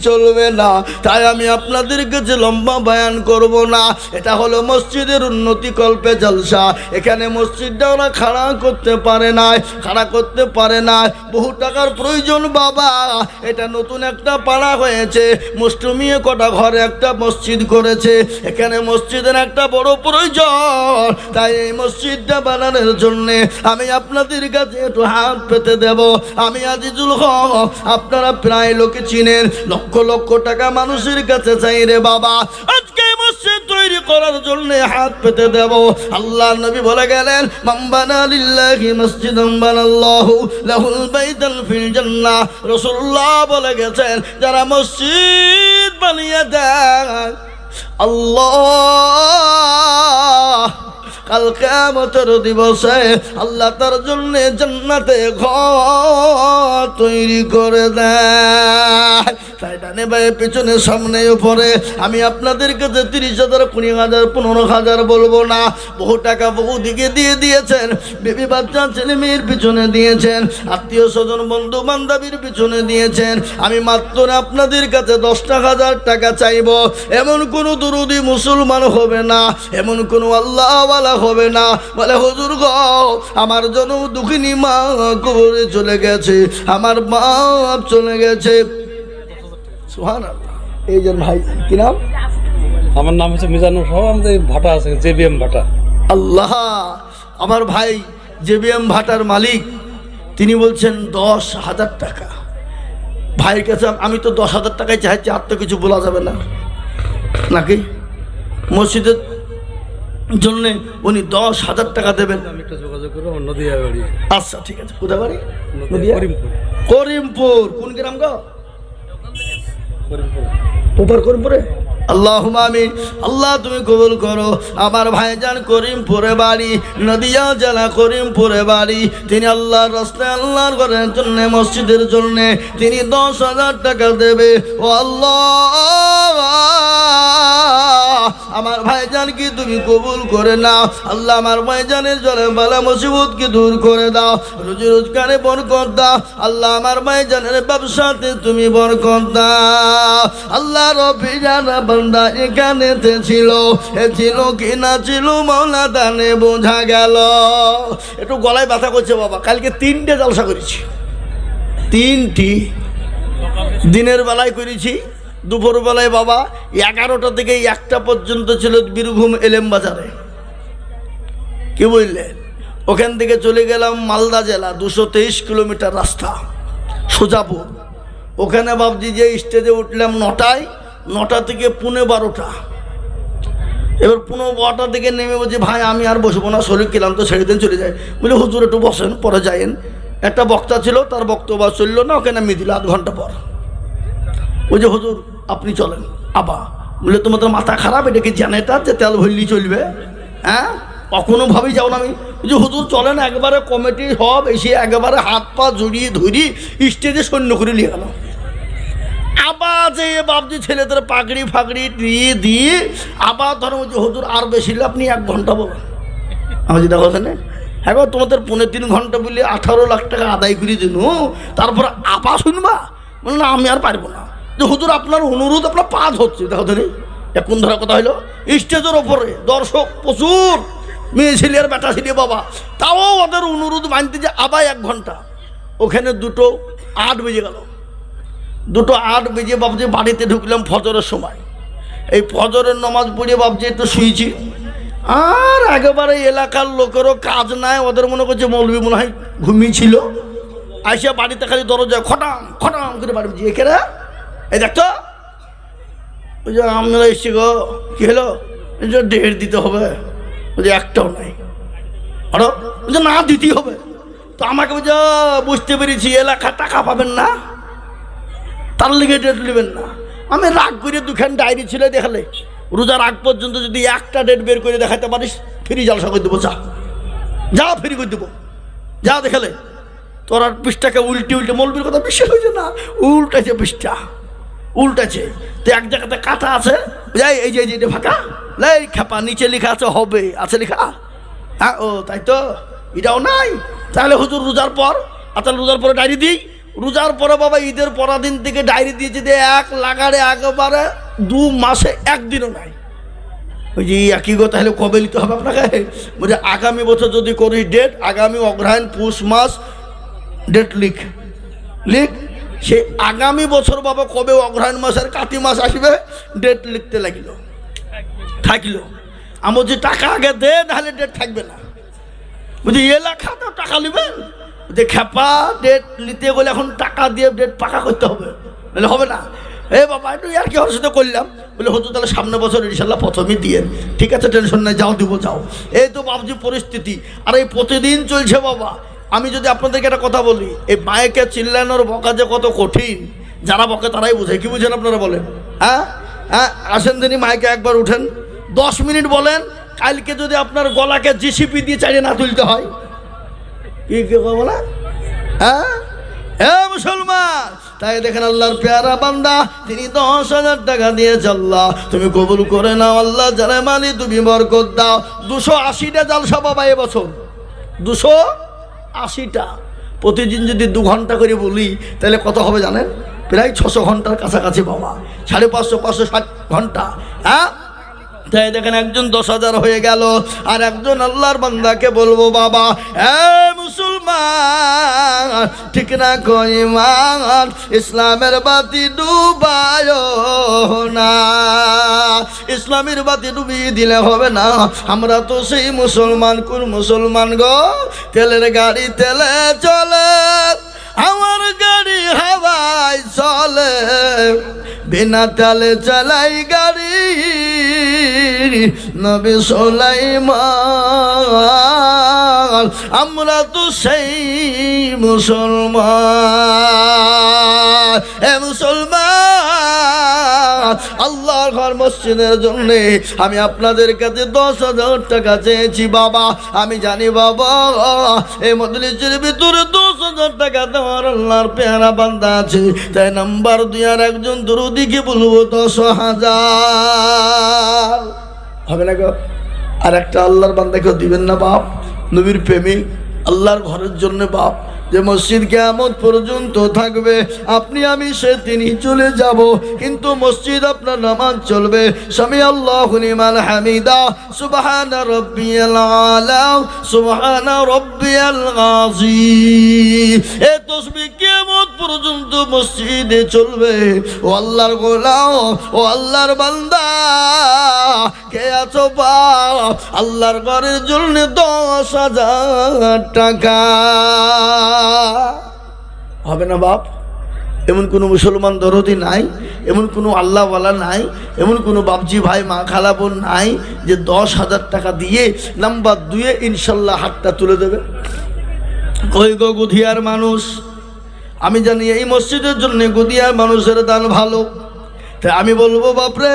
চলবে না। তাই আমি আপনাদের কাছে লম্বা বয়ান করব না। এটা হলো মসজিদের উন্নতি কল্পে জলসা। এখানে মসজিদটা ওরা খাড়া করতে পারে না, খাড়া করতে পারে না, বহু টাকার প্রয়োজন বাবা। এটা নতুন একটা পাড়া হয়েছে, মুসলিমিয়ে কটা ঘরে একটা মসজিদ করেছে, এখানে মসজিদের একটা বড় প্রয়োজন। তাই এই মসজিদটা বানানোর জন্যে আমি আপনাদের কাছে একটু হাত পেতে দেব। আমি আজিজুল হক, আপনারা প্রায় লোকে চিনেন, লক্ষ লক্ষ টাকা মানুষের কাছে চাই রে বাবা। আজকে মসজিদ তৈরি করার জন্য হাত পেতে দেব। আল্লাহ নবী বলে গেলেন, মান বানা লিল্লাহি মসজিদান বানাল্লাহু লাহুল বাইতান ফিল জান্নাহ। রাসূলুল্লাহ বলে গেছেন, যারা মসজিদ বানিয়ে দেয় আল্লাহ কাল কিয়ামতের দিবসে আল্লাহ তার জন্য জান্নাতে ঘর তৈরি করে দেয়। তাই ডানে বায়ে পিছনে সামনে উপরে আমি আপনাদের কাছে 30,000 20,000 15,000 বলবো না, বহু টাকা বহু দিকে দিয়ে দিয়েছেন। বেবি বাচ্চা ছেলে মেয়ের পিছনে দিয়েছেন, আত্মীয় স্বজন বন্ধু বান্ধবীর পিছনে দিয়েছেন। আমি মাত্র আপনাদের কাছে 10,000 টাকা চাইব। এমন কোনো দরুদি মুসলমান হবে না, এমন কোনো আল্লাহওয়ালা হবে না বলে হুজুর গো আমার জন্য দুঃখিনী মা কবরে চলে গেছে, আমার বাপ চলে গেছে। সুবহানাল্লাহ। এই যে ভাই কি নাম? আমার নাম হচ্ছে মিজানুর সহ, আমাদের ভাটা আছে জেবিএম ভাটা। আল্লাহ, আমার ভাই জেবিএম ভাটার মালিক, তিনি বলছেন 10,000 টাকা। ভাইয়ের কাছে আমি তো 10,000 টাকায় চাইছি, আর তো কিছু বলা যাবে না নাকি? মসজিদের জন্যে উনি 10,000 টাকা দেবেন। আমি একটা যোগাযোগ করবো, নদিয়া বাড়ি। আচ্ছা ঠিক আছে। কোথায় বাড়ি? করিমপুর। করিমপুর। কোন গ্রাম গো? প্রপার করিমপুরে আল্লাহুম্মা আমিন। আল্লাহ তুমি কবুল করো। আমার ভাইজান করিমপুরে বাড়ি, নদিয়া জেলা করিমপুরে বাড়ি। তিনি আল্লাহর রাস্তায় আল্লাহর ঘরের জন্য, মসজিদের জন্য তিনি 10,000 টাকা দেবে। ও আল্লাহ, আমার ভাইজান কি তুমি কবুল করে নাও। আল্লাহ আমার ভাইজানের জলে বালা মুসিবত কি দূর করে দাও, রুজি রোজগারে বরকত দাও। আল্লাহ আমার ভাইজানের ব্যবসাতে তুমি বরকত দাও। আল্লাহ রব্বি জানা বান্দা এখানেতে ছিল, এ ছিল কি না ছিল মৌলা দানে বোঝা গেল। একটু গলায় ব্যথা করছে বাবা। কালকে 3টে জলসা করেছি, 3টি দিনের বেলায় করেছি, দুপুর বেলায় বাবা 11টা থেকে 1টা পর্যন্ত ছিল বীরভূম এলেম বাজারে। কি বুঝলেন? ওখান থেকে চলে গেলাম মালদা জেলা, 223 কিলোমিটার রাস্তা, সোজাপুর। ওখানে বাবজি যে স্টেজে উঠলাম 9টা থেকে 12:15। এবার 12:15 থেকে নেমে বলছি ভাই আমি আর বসবো না, শরীর কিলাম তো ছেড়ে দিন, চলে যায়। বলে হুজুর একটু বসেন, পরে যায়েন। একটা বক্তা ছিল, তার বক্তব্য চললো না, ওখানে নামিয়ে দিল 1/2 ঘন্টা পর। ওই যে হুজুর আপনি চলেন। আবা বলে তোমাদের মাথা খারাপ, এটা কি জেনারেটর যে তেল ভরলি চলবে? হ্যাঁ, কখনোভাবেই যাও না। আমি যে হুজুর চলেন, একবারে কমিটি সব এসে একেবারে হাত পা জড়িয়ে ধরি স্টেজে সৈন্য করে নিয়ে গেল। আবার যে বাবজি ছেলেদের পাগড়ি ফাগড়ি দিয়ে আবার ধরো যে হুজুর আর বেশি আপনি 1 ঘন্টা বলেন। আমি যেটা কথা নেই, একবার তোমাদের 3.5 ঘন্টা বলে 18 লাখ টাকা আদায় করে দিন, তারপর আপা শুনবা? বলে না আমি আর পারবো না। যে হুজুর আপনার অনুরোধ আপনার পাঁচ হচ্ছে, দেখো ধরে এখন ধরা কথা হলো স্টেজের ওপরে দর্শক প্রচুর, মেয়ে ছেলে আর বেটা ছেলে বাবা, তাও ওদের অনুরোধ মানতে যে আবার 1 ঘন্টা। ওখানে 2:08 বেজে গেল। 2:08 বেজে বাবজি বাড়িতে ঢুকলাম ফজরের সময়। এই ফজরের নামাজ পড়ে বাবজি একটু শুয়েছি। আর একেবারে এলাকার লোকেরও কাজ নাই, ওদের মনে করছে মৌলবি মনে হয় ঘুমিয়েছিল। আইসা বাড়িতে খালি দরজা খটাম খটাম করে বাড়ি বুঝি এখানে এই দেখতো ওই যে আমরা এসছি গো, কি হলো? ডেট দিতে হবে। বুঝি একটাও নাই। আরো বুঝে না দিতেই হবে। তো আমাকে বুঝে বুঝতে পেরেছি এলাকা টাকা পাবেন না, তার লিগে ডেট নেবেন না। আমি রাগ করে 2খান ডায়েরি ছিল, দেখালে রোজার আগ পর্যন্ত যদি একটা ডেট বের করে দেখাতে পারিস ফ্রি জলসা করে দেবো, যা ফ্রি করে দেবো, যা দেখালে। তোর আর পৃষ্ঠাকে উল্টে মৌলবীর কথা বিশ্বাস হয়েছে না, উল্টাছে পৃষ্ঠা, উল্টাছে। তো এক জায়গাতে কাটা আছে, যাই এই যে এটা ফাঁকা, লাই খেপা নিচে লেখা আছে হবে, আছে লেখা। হ্যাঁ ও তাই তো, এটাও নাই। তাহলে হুজুর রোজার পর, তাহলে রোজার পরে ডায়েরি দিই। রোজার পরে বাবা ঈদের পরাদিন থেকে ডায়েরি দিয়েছে যে 1 লাগারে একেবারে 2 মাসে 1 দিনও নাই। ওই যে একই কথা, তাহলে কবে নিতে হবে আপনাকে? বলছে আগামী বছর যদি করিস ডেট, আগামী অগ্রহায়ণ পুষ মাস ডেট লিখ। সে আগামী বছর বাবা কবে অগ্রহায়ণ মাসের কাতি মাস আসবে ডেট লিখতে লাগিল, থাকলো। আমি বলছি টাকা আগে দে, নাহলে ডেট থাকবে না। বলছি এলাকা তো টাকা নেবেন, যে খেপা ডেট নিতে গেলে এখন টাকা দিয়ে ডেট পাকা করতে হবে, নাহলে হবে না। এ বাবা একটু আর কি ওর সাথে করলাম। বলে হতো তাহলে সামনে বছর ইনশাল্লাহ প্রথমেই দিয়ে, ঠিক আছে টেনশন নাই, যাও দিব যাও। এই তো বাবজি পরিস্থিতি। আর এই প্রতিদিন চলছে বাবা। আমি যদি আপনাদেরকে একটা কথা বলি, এই মায়েকে চিল্লানোর বকা যে কত কঠিন, যারা বকে তারাই বুঝে। কি বুঝেন আপনারা বলেন? হ্যাঁ হ্যাঁ, আসেন তিনি মাইকে একবার উঠেন, 10 মিনিট বলেন। কালকে যদি আপনার গলাকে জিসিপি দিয়ে চাইলে না তুলতে হয়, কি বলে? হ্যাঁ হ্যাঁ মুসলমান, তাই দেখেন আল্লাহর পেয়ারা বান্দা তিনি 10,000 টাকা দিয়েছে। আল্লাহ তুমি কবুল করে নাও, আল্লাহ জানে মালি তুমি বরকত দাও। 280টা জালসা বাবা এবছর, 280টা। প্রতিদিন যদি 2 ঘন্টা করে বলি তাহলে কত হবে জানেন? প্রায় 600 ঘন্টার কাছাকাছি বাবা, 550 560 ঘন্টা। হ্যাঁ, তাই দেখেন একজন 10,000 হয়ে গেল। আর একজন আল্লাহর বান্দাকে বলবো বাবা এ মুসলমান, ঠিক না কই মান, ইসলামের বাতি ডুবায় না। ইসলামের বাতি ডুবিয়ে দিলে হবে না। আমরা তো সেই মুসলমান, কোন মুসলমান গো? তেলের গাড়ি তেলে চলে, আমার গাড়ি হাওয়ায় চলে, বিনা তেলে চালাই গাড়ি নবী সুলাইমান। আমরা তো সেই মুসলমান। এ মুসলমান, আল্লাহর ঘর মসজিদের জন্য আমি আপনাদের কাছে 10,000 টাকা চেয়েছি বাবা। আমি জানি বাবা এই মজলিসের ভিতরে 10,000 টাকা দেওয়ার আল্লাহর পেয়ারা বান্দা আছে, তাই নাম্বার 2 আর একজন দরুদিকে বলবো 10,000 হবে না গো? আর একটা আল্লাহর বান্দাকেও দিবেন না বাপ? নবীর প্রেমিক, আল্লাহর ঘরের জন্য বাপ, যে মসজিদ কিয়ামত পর্যন্ত থাকবে, আপনি আমি সে তিনি চলে যাব, কিন্তু মসজিদ আপনার নামাজ চলবে। সামি আল্লাহু লিমান হামিদা, সুবহানা রাব্বিয়াল আলা, সুবহানা রাব্বিয়াল আযীম। এই তাসবিহ কিয়ামত পর্যন্ত মসজিদে চলবে। ও আল্লাহর গোলাম, ও আল্লাহর বান্দা, কে আছো বাপ? আল্লাহর ঘরের জন্য 10,000 টাকা হবে না বাপ? এমন কোনো মুসলমান দরদি নাই, এমন কোনো আল্লাহওয়ালা নাই, এমন কোনো বাপজি ভাই মা খালা বোন নাই যে 10,000 টাকা দিয়ে নাম্বার 2 ইনশাল্লাহ হাতটা তুলে দেবে? কই গো গুধিয়ার মানুষ? আমি জানি এই মসজিদের জন্য গুধিয়ার মানুষের দান ভালো, তাই আমি বলবো বাপরে,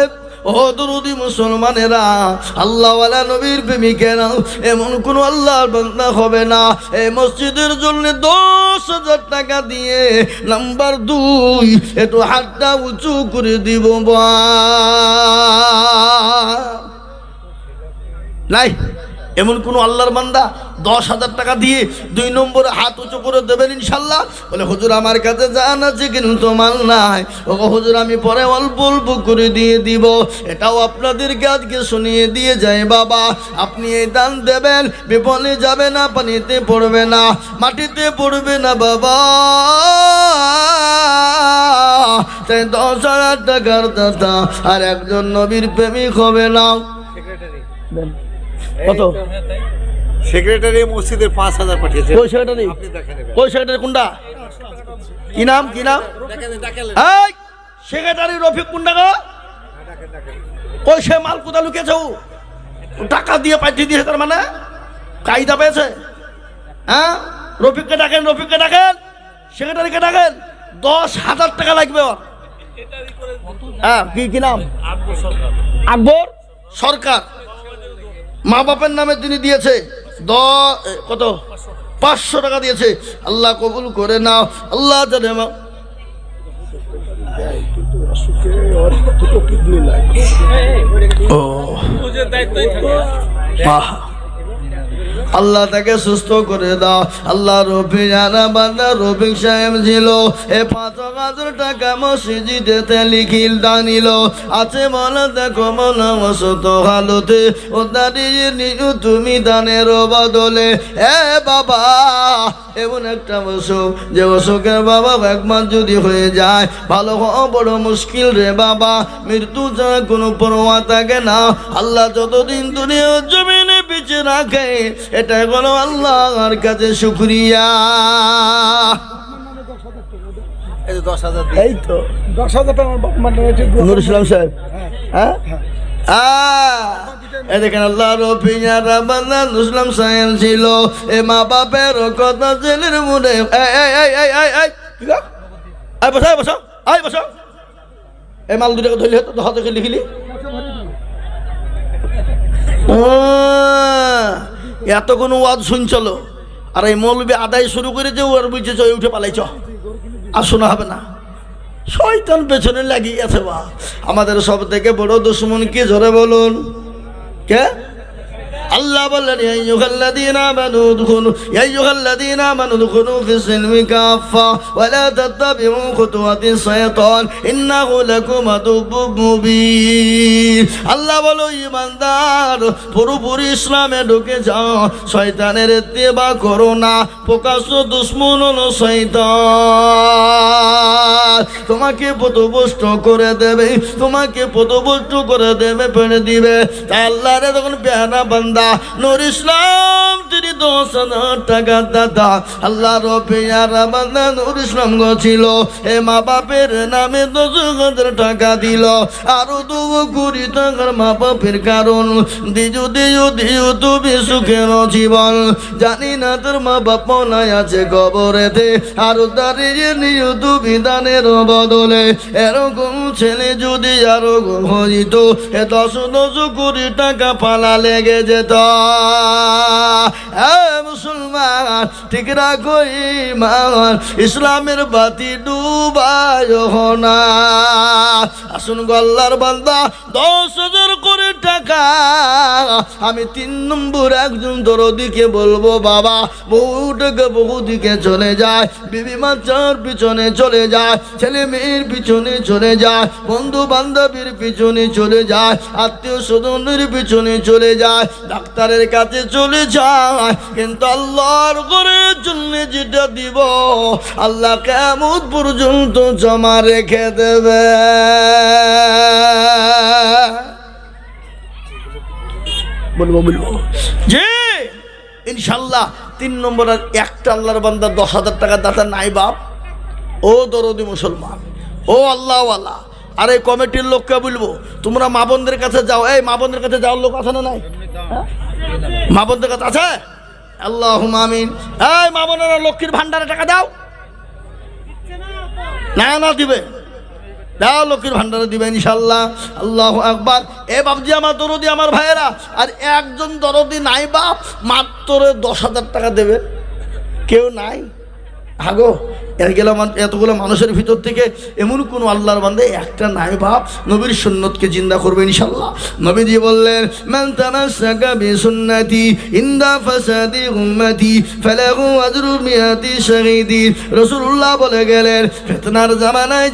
ও দরুদি মুসলমানেরা, আল্লাহওয়ালা নবীর প্রেমিকেরা, এমন কোন আল্লাহর বান্দা হবে না এই মসজিদের জন্য 10,000 টাকা দিয়ে নাম্বার 2 একটু হাতটা উঁচু করে দিব নাই? এমন কোন আল্লাহর বান্দা 10,000 টাকা দিয়ে 2 নম্বরে হাত উঁচু করে দেবেন ইনশাল্লাহ? বলে হুজুর আমার কাছে জান আছে কিন্তু মাল নাই। ও হুজুর আমি পরে অল্প অল্প করে দিয়ে দিব। এটাও আপনাদেরকে আজকে শুনিয়ে দিয়ে যায় বাবা, আপনি এই দান দেবেন, বিপদে যাবে না, পানিতে পড়বে না, মাটিতে পড়বে না বাবা। তাই 10,000 টাকার দাতা আর একজন নবীর প্রেমিক হবে না। কত সেক্রেটারি মসজিদের 5,000 পাঠিয়েছে। কই সেক্রেটারি? কই সেক্রেটারি কোনটা? কি নাম? কি নাম? এই সেক্রেটারি রফিক কোনটা গো? কই সে মাল কোথা লুকিয়েছে? ও টাকা দিয়ে পাঠিয়ে দিয়েছে, তার মানে কায়দা পেয়েছে। হ্যাঁ, রফিককে ডাকেন, রফিককে ডাকেন, সেক্রেটারিকে ডাকেন। 10,000 টাকা লাগবে ওর। হ্যাঁ, কি নাম? আকবর সরকার। মা বাপের নামে তিনি দিয়েছে কত? 500 টাকা দিয়েছে। আল্লাহ কবুল করে নাও। আল্লাহ জানে মা ও আল্লাহ তাকে সুস্থ করে দাও। আল্লাহ রফি জানা বান্দা রফিক সাহেব ছিল, এ 5,000 টাকা মসজিদেতে লিখিল দানিল আছে। বলে দেখো মনে মসত হালতে ও দাঁড়িয়ে নিজ তুমি দানের বদলে। এ বাবা, এমন একটা অসুখ যে অসুখের বাবা 1 মাস যদি হয়ে যায়, ভালো হওয়া বড় মুশকিল রে বাবা। মৃত্যু ছাড়া কোনো পরোয়া থাকে না। আল্লাহ যতদিন দুনিয়া জমিনে পিছে রাখে, এটাই হলো আল্লাহর কাছে শুকরিয়া। এই তো 10,000 টাকা নুর ইসলাম সাহেব। হ্যাঁ, দেখেন আল্লাহ রফিয়া রাবানা নুসলাম সাহেব ছিল। এ মা বাপের কথা ছেলের মুড়ে। বসো বসো, আয় বসো। এই মাল 2 টাকা ধরলি তো হাতে লিখিলি। এত কোনো ওয়াজ শুনছিল, আর এই মৌলবি আদায় শুরু করে যে ওর বুঝছে চয় উঠে পালাইছ, আর শোনা হবে না। শয়তান পেছনে লাগিয়ে আছে বা। আমাদের সব থেকে বড় দুশ্মন কি জোরে বলুন? কে? আল্লাহ বললেন ইয়া আইয়ুহাল্লাযীনা আমানু দুখুলু ফিস-সিলমি কাফা ওয়া লা তাত্তাবিউ খুতুওয়াতিস শাইতান ইন্নাহু লাকুম আদুব্বুম মুবিন। আল্লাহ বলো ঈমানদার, পুরোপুরি ইসলামে ঢুকে যাও, শয়তানের ইত্তেবা করো না। প্রকাশ্য দুশমন হলো শয়তান। তোমাকে পথভ্রষ্ট করে দেবে, তোমাকে পথভ্রষ্ট করে দেবে, পেড়ে দিবে। তাই আল্লাহরে যখন পেয়ারা বান্দা নূর ইসলাম তিনি 10,000 টাকার দাতা। আল্লাহ রবিয়ার বান্দানুর ইসলাম ছিল, এ মা বাপের নামে 10,000 টাকা দিল, আরো 2 কোটি টাকার মা বাপের কারণ দিজু দিজু দিজু তুমি সুখের জীবন। জানি না তোর মা বাপ নাই আছে কবরেতে, আরো দাঁড়িয়ে নিয়ে তুমি দানের বদলে এরকম ছেলে যদি আরো হইত, এ 10 কোটি টাকা পালা লেগে যেত। মুসলমান ঠিক রাখো ইমান, ইসলামের বাতি ডুবায় না। আসুন গল্লার বান্দা 10,000 কোটি টাকা আমি 3 নম্বর একজন দরদিকে বলবো, বাবা বহু টাকা বহু দিকে চলে যায়, বিবি বাচ্চার পিছনে চলে যায়, ছেলে মেয়ের পিছনে চলে যায়, বন্ধু বান্ধবীর পিছনে চলে যায়, আত্মীয় স্বজনের পিছনে চলে যায়, ডাক্তারের কাছে চলে যায়, কিন্তু আল্লাহর ঘরের জন্য যেটা দিব আল্লাহ কিয়ামত পর্যন্ত জমা রেখে দেবে। বলবো যে ইনশাল্লাহ 3 নম্বর আর একটা আল্লাহর বান্দা 10,000 টাকা দাতা নাই বাপ। ও দরদি মুসলমান, ও আল্লাহওয়ালা, আরে কমিটির লোককে বলবো তোমরা মা বোনদের কাছে যাও। এই মা বোনদের কাছে যাওয়ার লোক আছে না নাই? মা বোনদের কাছে আছে? আল্লাহুম্মা আমিন। এই মা বোনেরা লক্ষ্মীর ভান্ডারে টাকা দাও। না দিবে, দাও লক্ষ্মীর ভান্ডারে দিবে ইনশাল্লাহ। আল্লাহু আকবার। এ বাপজি আমার দরদি আমার ভাইয়েরা, আর একজন দরদি নাই বাপ, মাত্র 10,000 টাকা দেবে, কেউ নাই। হাগো এতগুলো মানুষের ভিতর থেকে এমন কোন আল্লাহর বান্দা একটা নাই বাপ নবীর সুন্নতকে জিন্দা করবে ইনশাল্লাহ। নবীজি বললেন, মান তামাসসাকা বিসুন্নতি ইনদা ফাসাদি উম্মতি ফালাহু আজরু মিয়াতি শাহীদিন। রাসূলুল্লাহ বলে গেলেন, ফিতনার জামানায়